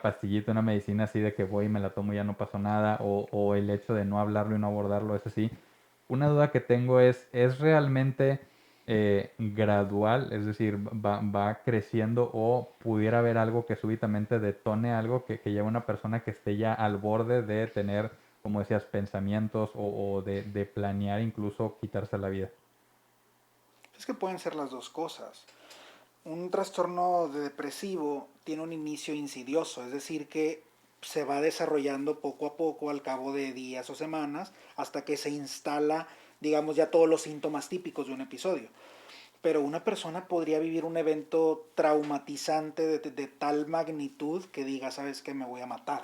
[SPEAKER 1] pastillita, una medicina así de que voy y me la tomo y ya no pasó nada, o el hecho de no hablarlo y no abordarlo es así. Una duda que tengo ¿es realmente gradual? Es decir, va creciendo o pudiera haber algo que súbitamente detone algo que lleve a una persona que esté ya al borde de tener, como decías, pensamientos o de planear incluso quitarse la vida.
[SPEAKER 2] Es que pueden ser las dos cosas. Un trastorno depresivo tiene un inicio insidioso, es decir, que se va desarrollando poco a poco al cabo de días o semanas hasta que se instala, digamos, ya todos los síntomas típicos de un episodio. Pero una persona podría vivir un evento traumatizante de tal magnitud que diga, ¿sabes qué? Me voy a matar.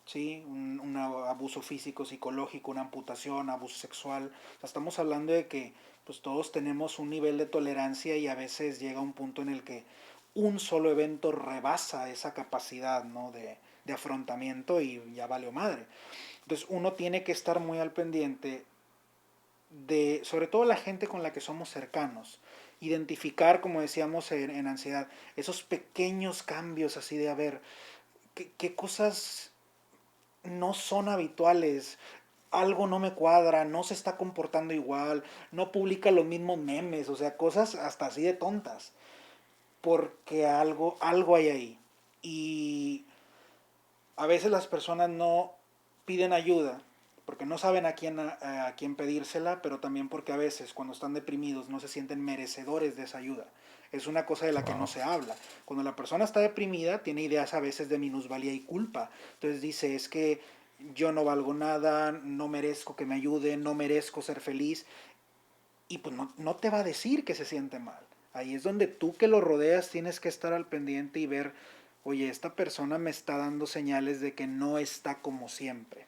[SPEAKER 2] ¿Sí? Un abuso físico, psicológico, una amputación, abuso sexual. O sea, estamos hablando de que pues todos tenemos un nivel de tolerancia y a veces llega un punto en el que un solo evento rebasa esa capacidad, ¿no? de afrontamiento y ya valió madre. Entonces uno tiene que estar muy al pendiente de, sobre todo la gente con la que somos cercanos, identificar, como decíamos en ansiedad, esos pequeños cambios así de, a ver, qué cosas no son habituales, algo no me cuadra, no se está comportando igual, no publica los mismos memes, o sea, cosas hasta así de tontas, porque algo hay ahí. Y a veces las personas no piden ayuda porque no saben a quién pedírsela, pero también porque a veces cuando están deprimidos no se sienten merecedores de esa ayuda. Es una cosa de la que no
[SPEAKER 1] Wow.
[SPEAKER 2] se habla. Cuando la persona está deprimida, tiene ideas a veces de minusvalía y culpa. Entonces dice, es que yo no valgo nada, no merezco que me ayuden, no merezco ser feliz. Y pues no te va a decir que se siente mal. Ahí es donde tú que lo rodeas tienes que estar al pendiente y ver, oye, esta persona me está dando señales de que no está como siempre.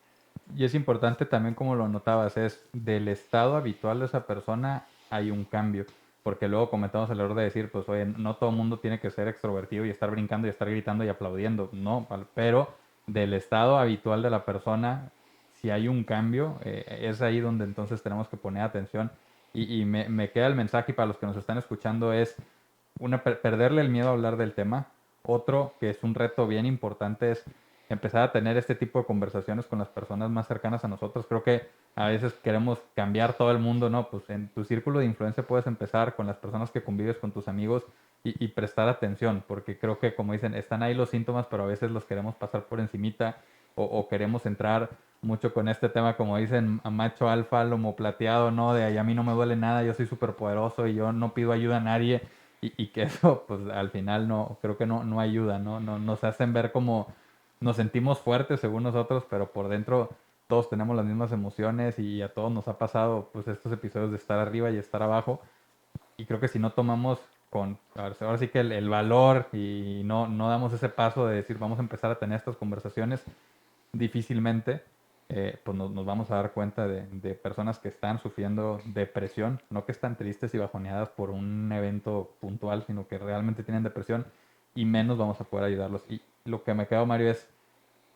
[SPEAKER 1] Y es importante también, como lo notabas, es del estado habitual de esa persona hay un cambio. Porque luego cometemos el error de decir, pues, oye, no todo el mundo tiene que ser extrovertido y estar brincando y estar gritando y aplaudiendo. No, pero del estado habitual de la persona, si hay un cambio, es ahí donde entonces tenemos que poner atención. Y me queda el mensaje para los que nos están escuchando es perderle el miedo a hablar del tema. Otro que es un reto bien importante es empezar a tener este tipo de conversaciones con las personas más cercanas a nosotros. Creo que a veces queremos cambiar todo el mundo, ¿no? Pues en tu círculo de influencia puedes empezar con las personas que convives, con tus amigos y prestar atención, porque creo que, como dicen, están ahí los síntomas, pero a veces los queremos pasar por encimita o queremos entrar mucho con este tema, como dicen, a macho alfa, lomo plateado, ¿no? De ahí a mí no me duele nada, yo soy súper poderoso y yo no pido ayuda a nadie y que eso, pues al final no, creo que no ayuda, ¿no? Nos hacen ver como nos sentimos fuertes según nosotros, pero por dentro todos tenemos las mismas emociones y a todos nos ha pasado pues estos episodios de estar arriba y estar abajo. Y creo que si no tomamos ahora sí que el valor y no damos ese paso de decir vamos a empezar a tener estas conversaciones, difícilmente pues nos vamos a dar cuenta de personas que están sufriendo depresión, no que están tristes y bajoneadas por un evento puntual, sino que realmente tienen depresión y menos vamos a poder ayudarlos. Y lo que me quedo, Mario, es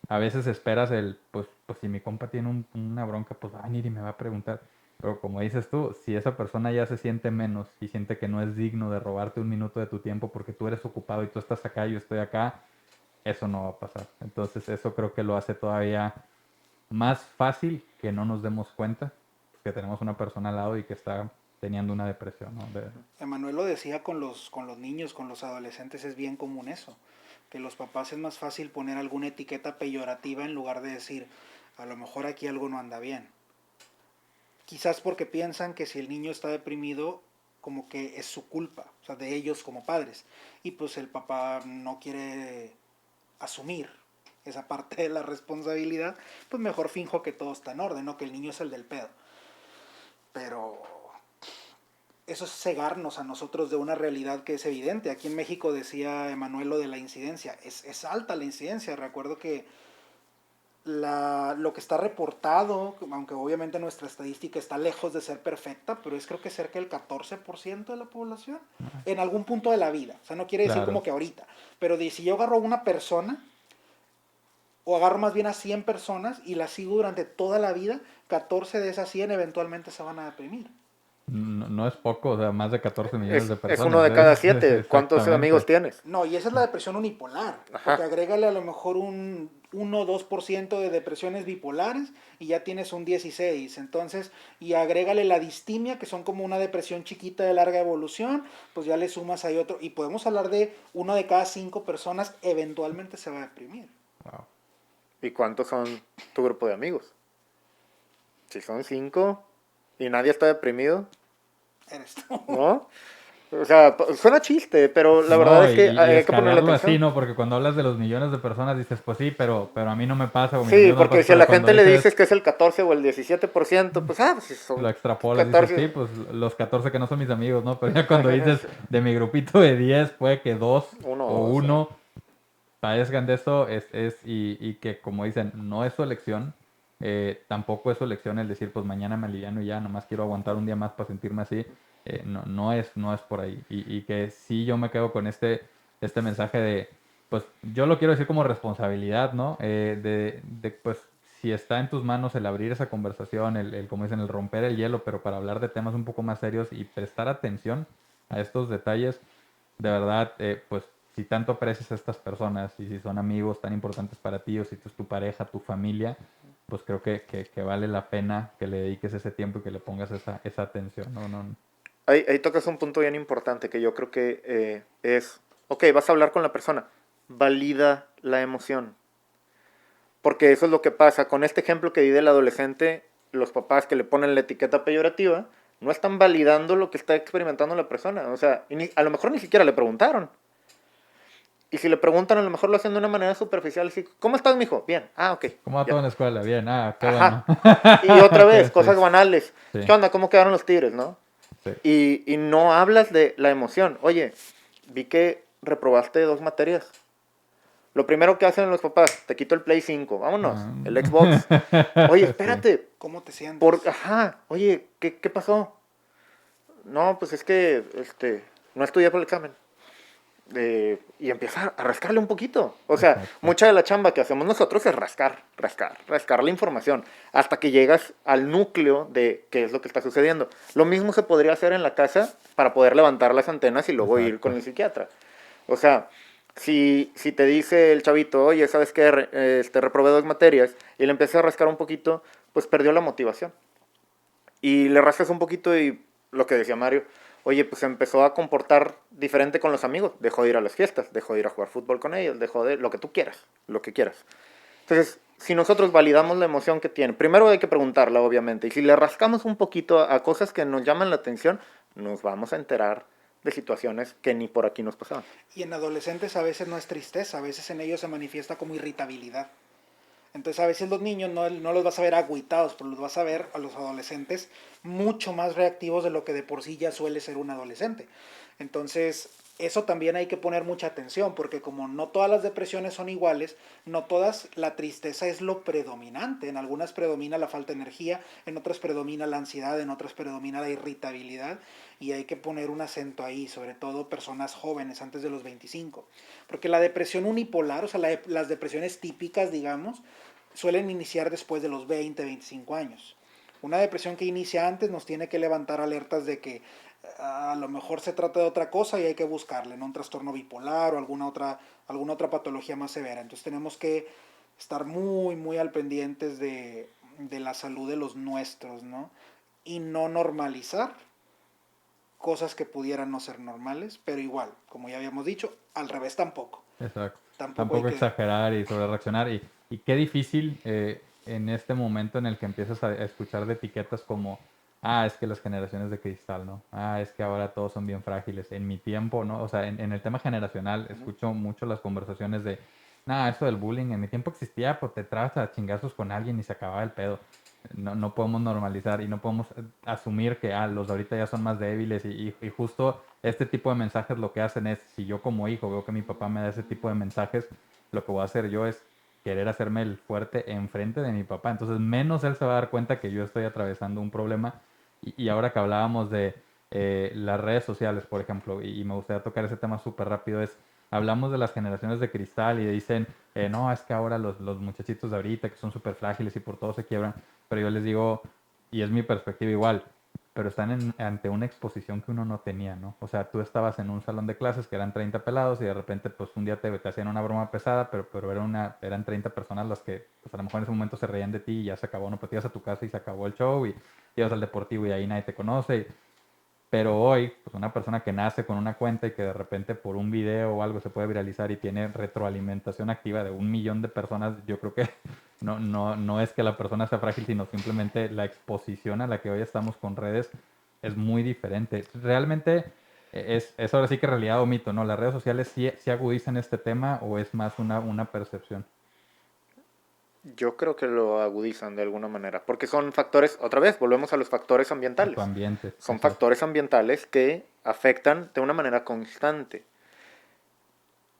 [SPEAKER 1] a veces esperas pues si mi compa tiene una bronca, pues va a venir y me va a preguntar. Pero como dices tú, si esa persona ya se siente menos y siente que no es digno de robarte un minuto de tu tiempo porque tú eres ocupado y tú estás acá y yo estoy acá, eso no va a pasar. Entonces eso creo que lo hace todavía más fácil que no nos demos cuenta que tenemos una persona al lado y que está teniendo una depresión, ¿no?
[SPEAKER 2] Emanuel lo decía con los niños, con los adolescentes, es bien común eso. Que los papás es más fácil poner alguna etiqueta peyorativa en lugar de decir, a lo mejor aquí algo no anda bien. Quizás porque piensan que si el niño está deprimido, como que es su culpa, o sea, de ellos como padres. Y pues el papá no quiere asumir esa parte de la responsabilidad, pues mejor finjo que todo está en orden, ¿no? Que el niño es el del pedo. Pero eso es cegarnos a nosotros de una realidad que es evidente. Aquí en México decía Emanuel lo de la incidencia. Es alta la incidencia. Recuerdo que lo que está reportado, aunque obviamente nuestra estadística está lejos de ser perfecta, pero es creo que cerca del 14% de la población en algún punto de la vida. O sea, no quiere decir
[SPEAKER 1] Claro.
[SPEAKER 2] como que ahorita. Pero si yo agarro a una persona, o agarro más bien a 100 personas y las sigo durante toda la vida, 14 de esas 100 eventualmente se van a deprimir.
[SPEAKER 1] No, no es poco, o sea, más de 14 millones de
[SPEAKER 3] Es
[SPEAKER 1] personas.
[SPEAKER 3] uno de cada 7. ¿Cuántos amigos
[SPEAKER 1] Exactamente.
[SPEAKER 3] tienes?
[SPEAKER 2] No, y esa es la depresión unipolar. Porque
[SPEAKER 3] Ajá.
[SPEAKER 2] agrégale a lo mejor un 1 o 2% de depresiones bipolares y ya tienes un 16. Entonces, y agrégale la distimia, que son como una depresión chiquita de larga evolución, pues ya le sumas ahí otro. Y podemos hablar de 1 de cada 5 personas eventualmente se va a deprimir.
[SPEAKER 1] Wow.
[SPEAKER 3] ¿Y cuántos son tu grupo de amigos? Si son 5 y nadie está deprimido,
[SPEAKER 2] Eres tú.
[SPEAKER 3] ¿no? O sea, suena chiste, pero la verdad
[SPEAKER 1] No,
[SPEAKER 3] es que
[SPEAKER 1] y
[SPEAKER 3] hay que ponerle
[SPEAKER 1] escalarlo así,
[SPEAKER 3] atención.
[SPEAKER 1] ¿no? Porque cuando hablas de los millones de personas dices, pues sí, pero a mí no me pasa, o mis
[SPEAKER 3] Sí,
[SPEAKER 1] amigos no me
[SPEAKER 3] porque
[SPEAKER 1] pasa,
[SPEAKER 3] si a
[SPEAKER 1] pero
[SPEAKER 3] la
[SPEAKER 1] cuando
[SPEAKER 3] gente le
[SPEAKER 1] dices,
[SPEAKER 3] dices que es el 14 o el 17%, pues pues si
[SPEAKER 1] lo
[SPEAKER 3] son
[SPEAKER 1] extrapolas, dices,
[SPEAKER 3] 14.
[SPEAKER 1] sí, pues los 14 que no son mis amigos, ¿no? Pero ya cuando dices de mi grupito de 10 puede que 2
[SPEAKER 3] Uno
[SPEAKER 1] o
[SPEAKER 3] o dos.
[SPEAKER 1] uno padezcan de esto, y que como dicen, no es su elección, tampoco es su elección el decir, pues mañana me aliviano y ya, nomás quiero aguantar un día más para sentirme así, no es por ahí. Y que sí yo me quedo con este mensaje de, pues yo lo quiero decir como responsabilidad, ¿no? Pues si está en tus manos el abrir esa conversación, como dicen, el romper el hielo, pero para hablar de temas un poco más serios y prestar atención a estos detalles, de verdad, pues si tanto aprecias a estas personas y si son amigos tan importantes para ti o si es tu pareja, tu familia, pues creo que vale la pena que le dediques ese tiempo y que le pongas esa atención. No, no.
[SPEAKER 3] Ahí tocas un punto bien importante que yo creo que ok, vas a hablar con la persona, valida la emoción. Porque eso es lo que pasa. Con este ejemplo que di del adolescente, los papás que le ponen la etiqueta peyorativa, no están validando lo que está experimentando la persona. O sea, a lo mejor ni siquiera le preguntaron. Y si le preguntan, a lo mejor lo hacen de una manera superficial. Así, ¿cómo estás, mijo? Bien. Ah, ok.
[SPEAKER 1] ¿Cómo va todo
[SPEAKER 3] Ya.
[SPEAKER 1] en la escuela? Bien, qué bueno.
[SPEAKER 3] Ajá. Y otra vez,
[SPEAKER 1] Sí,
[SPEAKER 3] cosas banales.
[SPEAKER 1] sí,
[SPEAKER 3] ¿Qué onda? ¿Cómo quedaron los tigres, no?
[SPEAKER 1] sí.
[SPEAKER 3] Y no hablas de la emoción. Oye, vi que reprobaste 2 materias. Lo primero que hacen los papás, te quito el Play 5, vámonos, el Xbox. Oye,
[SPEAKER 1] Sí.
[SPEAKER 3] espérate,
[SPEAKER 2] ¿Cómo te sientes?
[SPEAKER 3] ajá, oye, ¿qué pasó? No, pues es que, no estudié para el examen. Y empieza a rascarle un poquito. O sea,
[SPEAKER 1] Exacto.
[SPEAKER 3] mucha de la chamba que hacemos nosotros es rascar la información, hasta que llegas al núcleo de qué es lo que está sucediendo. Lo mismo se podría hacer en la casa para poder levantar las antenas y luego ir con
[SPEAKER 1] Exacto.
[SPEAKER 3] el psiquiatra. O sea, si te dice el chavito, oye, ¿sabes qué? Reprobé 2 materias, y le empieza a rascar un poquito, pues perdió la motivación. Y le rascas un poquito y lo que decía Mario, oye, pues empezó a comportar diferente con los amigos. Dejó de ir a las fiestas, dejó de ir a jugar fútbol con ellos, dejó de lo que tú quieras, lo que quieras. Entonces, si nosotros validamos la emoción que tiene, primero hay que preguntarla, obviamente. Y si le rascamos un poquito a cosas que nos llaman la atención, nos vamos a enterar de situaciones que ni por aquí nos pasaban.
[SPEAKER 2] Y en adolescentes a veces no es tristeza, a veces en ellos se manifiesta como irritabilidad. Entonces a veces los niños no los vas a ver agüitados, pero los vas a ver a los adolescentes mucho más reactivos de lo que de por sí ya suele ser un adolescente. Entonces eso también hay que poner mucha atención, porque como no todas las depresiones son iguales, no todas, la tristeza es lo predominante. En algunas predomina la falta de energía, en otras predomina la ansiedad, en otras predomina la irritabilidad, y hay que poner un acento ahí, sobre todo personas jóvenes antes de los 25. Porque la depresión unipolar, o sea, las depresiones típicas, digamos, suelen iniciar después de los 20, 25 años. Una depresión que inicia antes nos tiene que levantar alertas de que a lo mejor se trata de otra cosa y hay que buscarle, ¿no? Un trastorno bipolar o alguna otra patología más severa. Entonces tenemos que estar muy, muy al pendientes de la salud de los nuestros, ¿no? Y no normalizar cosas que pudieran no ser normales, pero igual, como ya habíamos dicho, al revés tampoco.
[SPEAKER 1] Exacto.
[SPEAKER 2] Tampoco hay
[SPEAKER 1] Tampoco
[SPEAKER 2] que...
[SPEAKER 1] exagerar y sobre reaccionar. Y qué difícil en este momento en el que empiezas a escuchar de etiquetas como, es que las generaciones de cristal, ¿no? Es que ahora todos son bien frágiles. En mi tiempo, ¿no? O sea, en el tema generacional escucho mucho las conversaciones de, Nada, eso del bullying en mi tiempo existía, pues te trabas a chingazos con alguien y se acababa el pedo. No podemos normalizar y no podemos asumir que los de ahorita ya son más débiles y justo este tipo de mensajes lo que hacen es, si yo como hijo veo que mi papá me da ese tipo de mensajes, lo que voy a hacer yo es querer hacerme el fuerte enfrente de mi papá. Entonces menos él se va a dar cuenta que yo estoy atravesando un problema. Y ahora que hablábamos de las redes sociales, por ejemplo, y me gustaría tocar ese tema súper rápido, es hablamos de las generaciones de cristal y dicen, no, es que ahora los muchachitos de ahorita que son súper frágiles y por todo se quiebran, pero yo les digo, y es mi perspectiva igual, pero están ante una exposición que uno no tenía, ¿no? O sea, tú estabas en un salón de clases que eran 30 pelados y de repente pues un día te hacían una broma pesada, pero eran 30 personas las que pues a lo mejor en ese momento se reían de ti y ya se acabó, no, pues te ibas a tu casa y se acabó el show y ibas al deportivo y ahí nadie te conoce. Pero hoy, pues una persona que nace con una cuenta y que de repente por un video o algo se puede viralizar y tiene retroalimentación activa de 1 millón de personas, yo creo que no es que la persona sea frágil, sino simplemente la exposición a la que hoy estamos con redes es muy diferente. Realmente es ahora sí que realidad o mito, ¿no? ¿Las redes sociales sí agudizan este tema o es más una percepción?
[SPEAKER 3] Yo creo que lo agudizan de alguna manera, porque son factores, otra vez, volvemos a los factores
[SPEAKER 1] A tu
[SPEAKER 3] ambientales.
[SPEAKER 1] ambiente,
[SPEAKER 3] Son
[SPEAKER 1] exacto.
[SPEAKER 3] factores ambientales que afectan de una manera constante.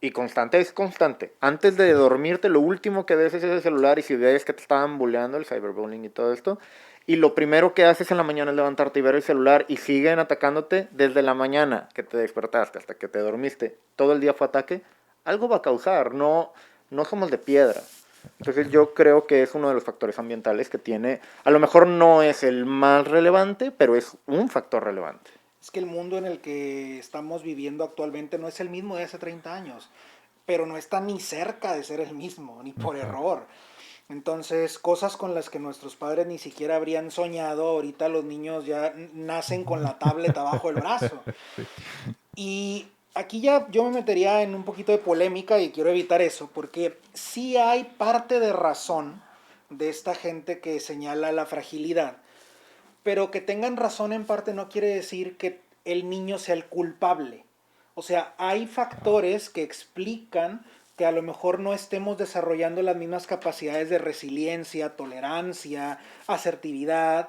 [SPEAKER 3] Y constante es constante. Antes de dormirte, lo último que ves es ese celular y si ves que te estaban bulleando, el cyberbullying y todo esto, y lo primero que haces en la mañana es levantarte y ver el celular y siguen atacándote desde la mañana que te despertaste hasta que te dormiste. Todo el día fue ataque. Algo va a causar, no somos de piedra. Entonces yo creo que es uno de los factores ambientales que tiene, a lo mejor no es el más relevante, pero es un factor relevante.
[SPEAKER 2] Es que el mundo en el que estamos viviendo actualmente no es el mismo de hace 30 años, pero no está ni cerca de ser el mismo, ni por
[SPEAKER 1] Exacto.
[SPEAKER 2] error. Entonces, cosas con las que nuestros padres ni siquiera habrían soñado, ahorita los niños ya nacen con la tablet abajo del brazo.
[SPEAKER 1] Sí.
[SPEAKER 2] Y aquí ya yo me metería en un poquito de polémica y quiero evitar eso, porque sí hay parte de razón de esta gente que señala la fragilidad, pero que tengan razón en parte no quiere decir que el niño sea el culpable. O sea, hay
[SPEAKER 1] Wow.
[SPEAKER 2] factores que explican que a lo mejor no estemos desarrollando las mismas capacidades de resiliencia, tolerancia, asertividad,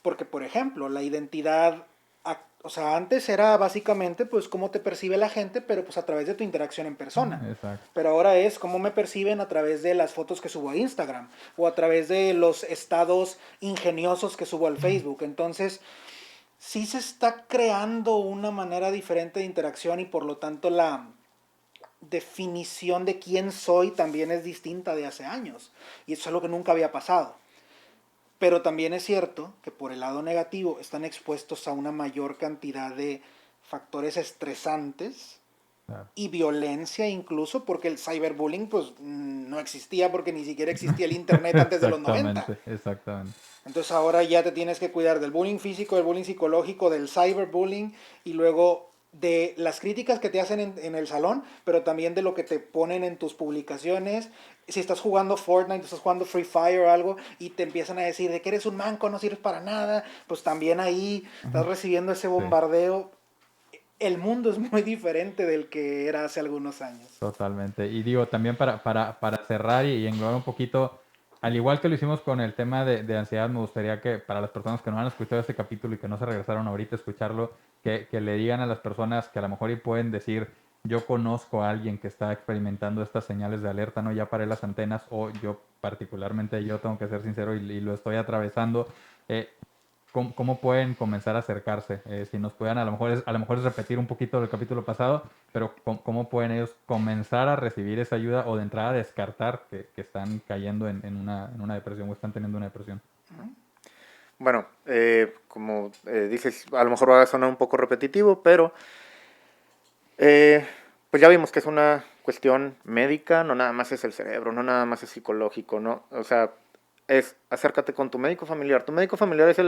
[SPEAKER 2] porque por ejemplo, la identidad, o sea, antes era básicamente pues cómo te percibe la gente, pero pues a través de tu interacción en persona.
[SPEAKER 1] Exacto.
[SPEAKER 2] Pero ahora es cómo me perciben a través de las fotos que subo a Instagram o a través de los estados ingeniosos que subo al Facebook. Entonces, sí se está creando una manera diferente de interacción y por lo tanto la definición de quién soy también es distinta de hace años. Y eso es algo que nunca había pasado. Pero también es cierto que por el lado negativo están expuestos a una mayor cantidad de factores estresantes
[SPEAKER 1] Claro.
[SPEAKER 2] y violencia incluso, porque el cyberbullying pues no existía porque ni siquiera existía el internet antes de los 90.
[SPEAKER 1] Exactamente, exactamente.
[SPEAKER 2] Entonces ahora ya te tienes que cuidar del bullying físico, del bullying psicológico, del cyberbullying y luego de las críticas que te hacen en el salón, pero también de lo que te ponen en tus publicaciones. Si estás jugando Fortnite, estás jugando Free Fire o algo y te empiezan a decir de que eres un manco, no sirves para nada, pues también ahí estás
[SPEAKER 1] Ujú.
[SPEAKER 2] recibiendo ese
[SPEAKER 1] Sí,
[SPEAKER 2] bombardeo. El mundo es muy diferente del que era hace algunos años.
[SPEAKER 1] totalmente. Y digo, también para cerrar y englobar un poquito, al igual que lo hicimos con el tema de ansiedad, me gustaría que para las personas que no han escuchado este capítulo y que no se regresaron ahorita a escucharlo, que le digan a las personas que a lo mejor y pueden decir, yo conozco a alguien que está experimentando estas señales de alerta, no ya paré las antenas, o yo particularmente, yo tengo que ser sincero y lo estoy atravesando. eh, ¿Cómo pueden comenzar a acercarse? Si nos puedan, a lo mejor es repetir un poquito del capítulo pasado, pero ¿cómo pueden ellos comenzar a recibir esa ayuda o de entrada descartar que están cayendo en una depresión o están teniendo una depresión?
[SPEAKER 3] Bueno, como dices, a lo mejor va a sonar un poco repetitivo, pero pues ya vimos que es una cuestión médica, no nada más es el cerebro, no nada más es psicológico, ¿no? O sea, es acércate con tu médico familiar. Tu médico familiar es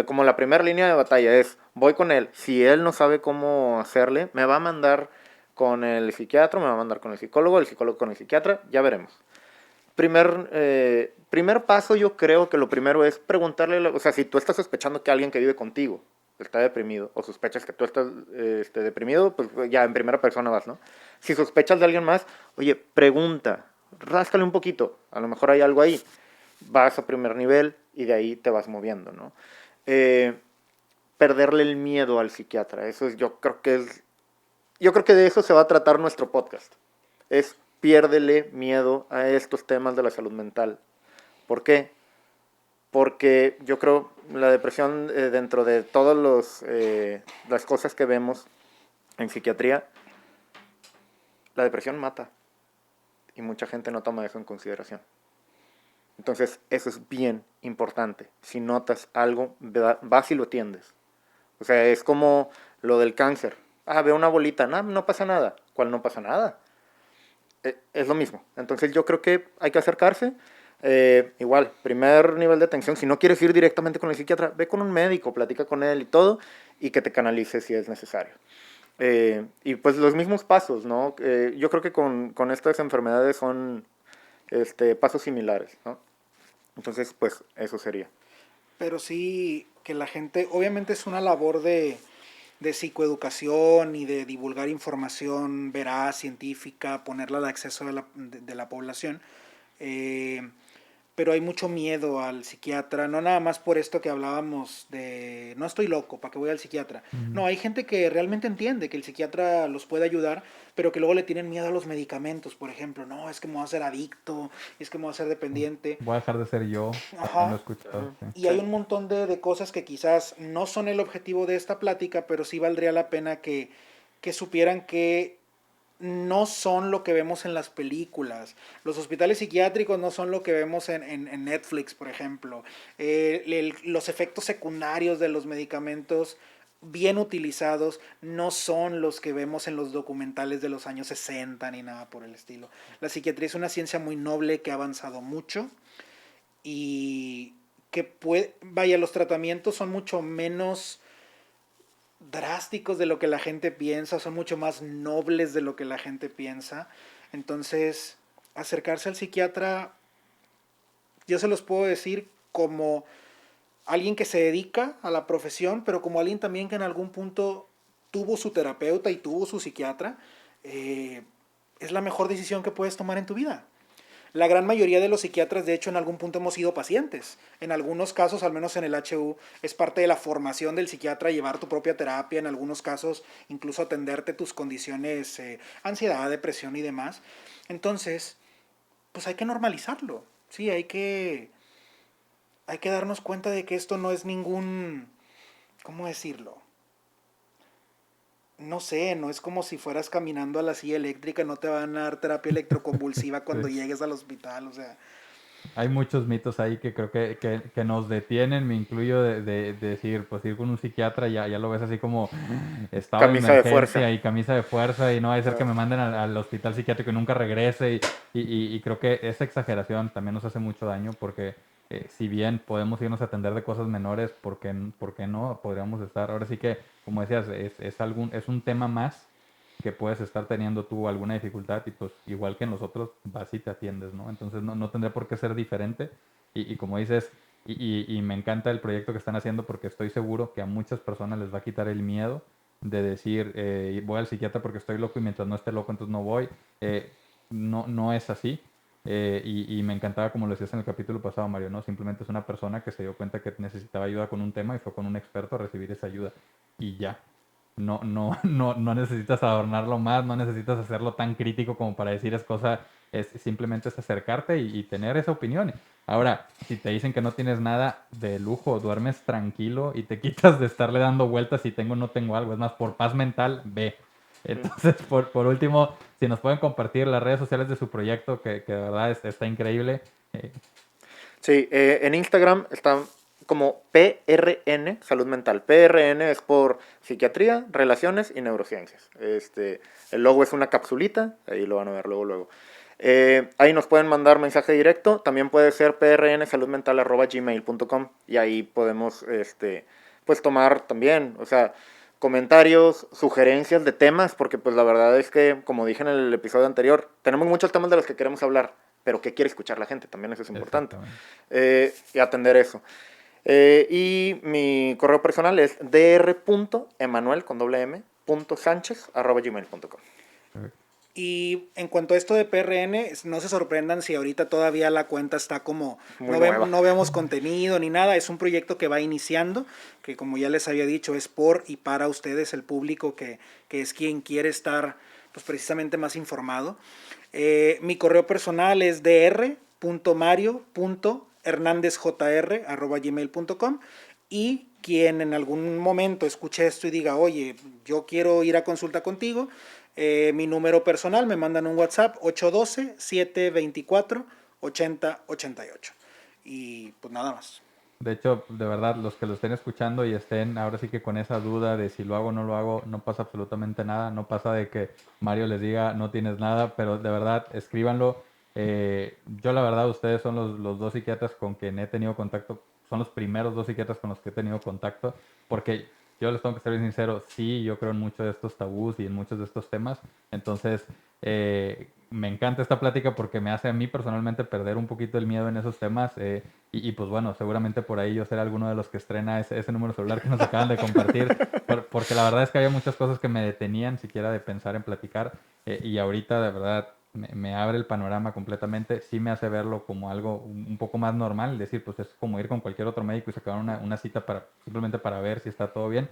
[SPEAKER 3] como la primera línea de batalla, es voy con él. Si él no sabe cómo hacerle, me va a mandar con el psiquiatra, me va a mandar con el psicólogo con el psiquiatra, ya veremos. Primer paso, yo creo que lo primero es preguntarle, o sea, si tú estás sospechando que alguien que vive contigo está deprimido o sospechas que tú estás deprimido, pues ya en primera persona vas, ¿no? Si sospechas de alguien más, oye, pregunta, ráscale un poquito, a lo mejor hay algo ahí. Vas a primer nivel y de ahí te vas moviendo, ¿no? Perderle el miedo al psiquiatra, eso es, yo creo que de eso se va a tratar nuestro podcast. Es piérdele miedo a estos temas de la salud mental. ¿Por qué? Porque yo creo la depresión dentro de todas las cosas que vemos en psiquiatría, la depresión mata y mucha gente no toma eso en consideración. Entonces eso es bien importante. Si notas algo, vas y lo atiendes. O sea, es como lo del cáncer. Veo una bolita, no pasa nada. ¿Cuál no pasa nada? Es lo mismo. Entonces yo creo que hay que acercarse. Igual, primer nivel de atención. Si no quieres ir directamente con el psiquiatra, ve con un médico, platica con él y todo, y que te canalice si es necesario. Y pues los mismos pasos, ¿no? Yo creo que con estas enfermedades son pasos similares, ¿no? Entonces, pues eso sería.
[SPEAKER 2] Pero sí que la gente, obviamente es una labor de psicoeducación y de divulgar información veraz, científica, ponerla al acceso de la población. Eh, pero hay mucho miedo al psiquiatra, no nada más por esto que hablábamos de no estoy loco, ¿para qué voy al psiquiatra?
[SPEAKER 1] Ujú.
[SPEAKER 2] No, hay gente que realmente entiende que el psiquiatra los puede ayudar, pero que luego le tienen miedo a los medicamentos, por ejemplo, no, es que me voy a hacer adicto, es que me voy a hacer dependiente.
[SPEAKER 1] Voy a dejar de ser yo. También lo he
[SPEAKER 2] Ajá.
[SPEAKER 1] escuchado, sí.
[SPEAKER 2] Y hay un montón de cosas que quizás no son el objetivo de esta plática, pero sí valdría la pena que supieran que no son lo que vemos en las películas. Los hospitales psiquiátricos no son lo que vemos en Netflix, por ejemplo. Los efectos secundarios de los medicamentos bien utilizados no son los que vemos en los documentales de los años 60 ni nada por el estilo. La psiquiatría es una ciencia muy noble que ha avanzado mucho y que vaya, los tratamientos son mucho menos drásticos de lo que la gente piensa, son mucho más nobles de lo que la gente piensa. Entonces, acercarse al psiquiatra, yo se los puedo decir como alguien que se dedica a la profesión, pero como alguien también que en algún punto tuvo su terapeuta y tuvo su psiquiatra, es la mejor decisión que puedes tomar en tu vida. La gran mayoría de los psiquiatras, de hecho, en algún punto hemos sido pacientes. En algunos casos, al menos en el HU, es parte de la formación del psiquiatra llevar tu propia terapia, en algunos casos incluso atenderte tus condiciones, ansiedad, depresión y demás. Entonces, pues hay que normalizarlo. Sí, hay que darnos cuenta de que esto no es ningún, ¿cómo decirlo? No sé, no es como si fueras caminando a la silla eléctrica, no te van a dar terapia electroconvulsiva cuando
[SPEAKER 1] Sí.
[SPEAKER 2] llegues al hospital, o sea,
[SPEAKER 1] Hay muchos mitos ahí que creo que nos detienen, me incluyo de decir, pues ir con un psiquiatra, ya lo ves así como estado de
[SPEAKER 3] Camisa de fuerza.
[SPEAKER 1] emergencia y camisa de fuerza y no va a ser que
[SPEAKER 3] Ah,
[SPEAKER 1] me manden al hospital psiquiátrico y nunca regrese y creo que esa exageración también nos hace mucho daño porque si bien podemos irnos a atender de cosas menores, por qué no? Podríamos estar, ahora sí que, como decías, es un tema más que puedes estar teniendo tú alguna dificultad y pues igual que nosotros vas y te atiendes, ¿no? Entonces no tendría por qué ser diferente y como dices, y me encanta el proyecto que están haciendo porque estoy seguro que a muchas personas les va a quitar el miedo de decir, voy al psiquiatra porque estoy loco y mientras no esté loco entonces no voy. No es así. Y me encantaba como lo decías en el capítulo pasado, Mario, ¿no? Simplemente es una persona que se dio cuenta que necesitaba ayuda con un tema y fue con un experto a recibir esa ayuda. Y ya. No necesitas adornarlo más, no necesitas hacerlo tan crítico como para decir es cosa, simplemente es acercarte y tener esa opinión. Ahora, si te dicen que no tienes nada de lujo, duermes tranquilo y te quitas de estarle dando vueltas si tengo o no tengo algo. Es más, por paz mental, ve.
[SPEAKER 3] mm.
[SPEAKER 1] Entonces, por último, si nos pueden compartir las redes sociales de su proyecto, que de verdad está increíble.
[SPEAKER 3] Sí, en Instagram está como PRN, salud mental. PRN es por psiquiatría, relaciones y neurociencias. El logo es una capsulita, ahí lo van a ver luego. Ahí nos pueden mandar mensaje directo, también puede ser prnsaludmental@gmail.com y ahí podemos pues tomar también, o sea, comentarios, sugerencias de temas, porque pues la verdad es que, como dije en el episodio anterior, tenemos muchos temas de los que queremos hablar, pero ¿qué quiere escuchar la gente? También eso es importante.
[SPEAKER 1] Exactamente.
[SPEAKER 3] Y atender eso. Y mi correo personal es dr.emanuel con doble m, .sánchez@gmail.com.
[SPEAKER 2] Y en cuanto a esto de PRN, no se sorprendan si ahorita todavía la cuenta está como
[SPEAKER 3] Muy nueva.
[SPEAKER 2] no vemos contenido ni nada. Es un proyecto que va iniciando, que como ya les había dicho, es por y para ustedes, el público que es quien quiere estar pues precisamente más informado. Mi correo personal es dr.mario.hernandezjr@gmail.com, y quien en algún momento escuche esto y diga, oye, yo quiero ir a consulta contigo, mi número personal, me mandan un WhatsApp 812-724-8088. Y pues nada más.
[SPEAKER 1] De hecho, de verdad, los que lo estén escuchando y estén ahora sí que con esa duda de si lo hago o no lo hago, no pasa absolutamente nada. No pasa de que Mario les diga no tienes nada, pero de verdad, escríbanlo. Yo la verdad, ustedes son los dos psiquiatras con quien he tenido contacto, son los primeros dos psiquiatras con los que he tenido contacto, porque yo les tengo que ser bien sincero, sí, yo creo en muchos de estos tabús y en muchos de estos temas. Entonces, me encanta esta plática porque me hace a mí personalmente perder un poquito el miedo en esos temas. Y pues bueno, seguramente por ahí yo seré alguno de los que estrena ese número celular que nos acaban de compartir, porque la verdad es que había muchas cosas que me detenían siquiera de pensar en platicar, y ahorita de verdad me abre el panorama completamente, sí me hace verlo como algo un poco más normal, decir, pues es como ir con cualquier otro médico y sacar una cita simplemente para ver si está todo bien.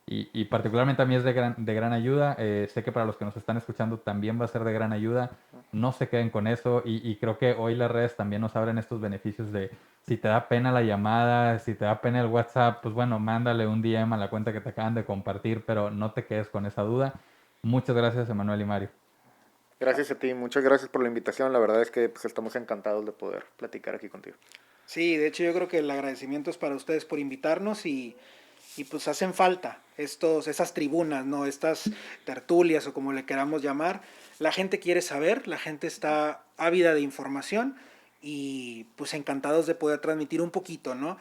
[SPEAKER 1] Y particularmente a mí es de gran ayuda. Sé que para los que nos están escuchando también va a ser de gran ayuda. No se queden con eso. Y creo que hoy las redes también nos abren estos beneficios de si te da pena la llamada, si te da pena el WhatsApp, pues bueno, mándale un DM a la cuenta que te acaban de compartir, pero no te quedes con esa duda. Muchas gracias, Emanuel y Mario.
[SPEAKER 3] Gracias a ti, muchas gracias por la invitación. La verdad es que pues, estamos encantados de poder platicar aquí contigo.
[SPEAKER 2] Sí, de hecho yo creo que el agradecimiento es para ustedes por invitarnos, y pues hacen falta esas tribunas, ¿no? Estas tertulias o como le queramos llamar. La gente quiere saber, la gente está ávida de información y pues encantados de poder transmitir un poquito, ¿no?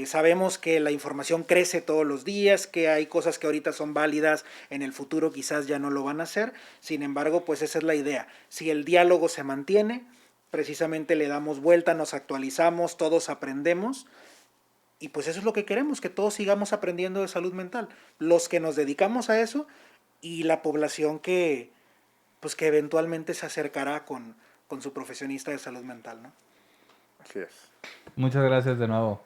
[SPEAKER 2] Sabemos que la información crece todos los días, que hay cosas que ahorita son válidas, en el futuro quizás ya no lo van a hacer. Sin embargo, pues esa es la idea. Si el diálogo se mantiene, precisamente le damos vuelta, nos actualizamos, todos aprendemos. Y pues eso es lo que queremos, que todos sigamos aprendiendo de salud mental. Los que nos dedicamos a eso y la población pues que eventualmente se acercará con su profesionista de salud mental, ¿no?
[SPEAKER 3] Así es.
[SPEAKER 1] Muchas gracias de nuevo.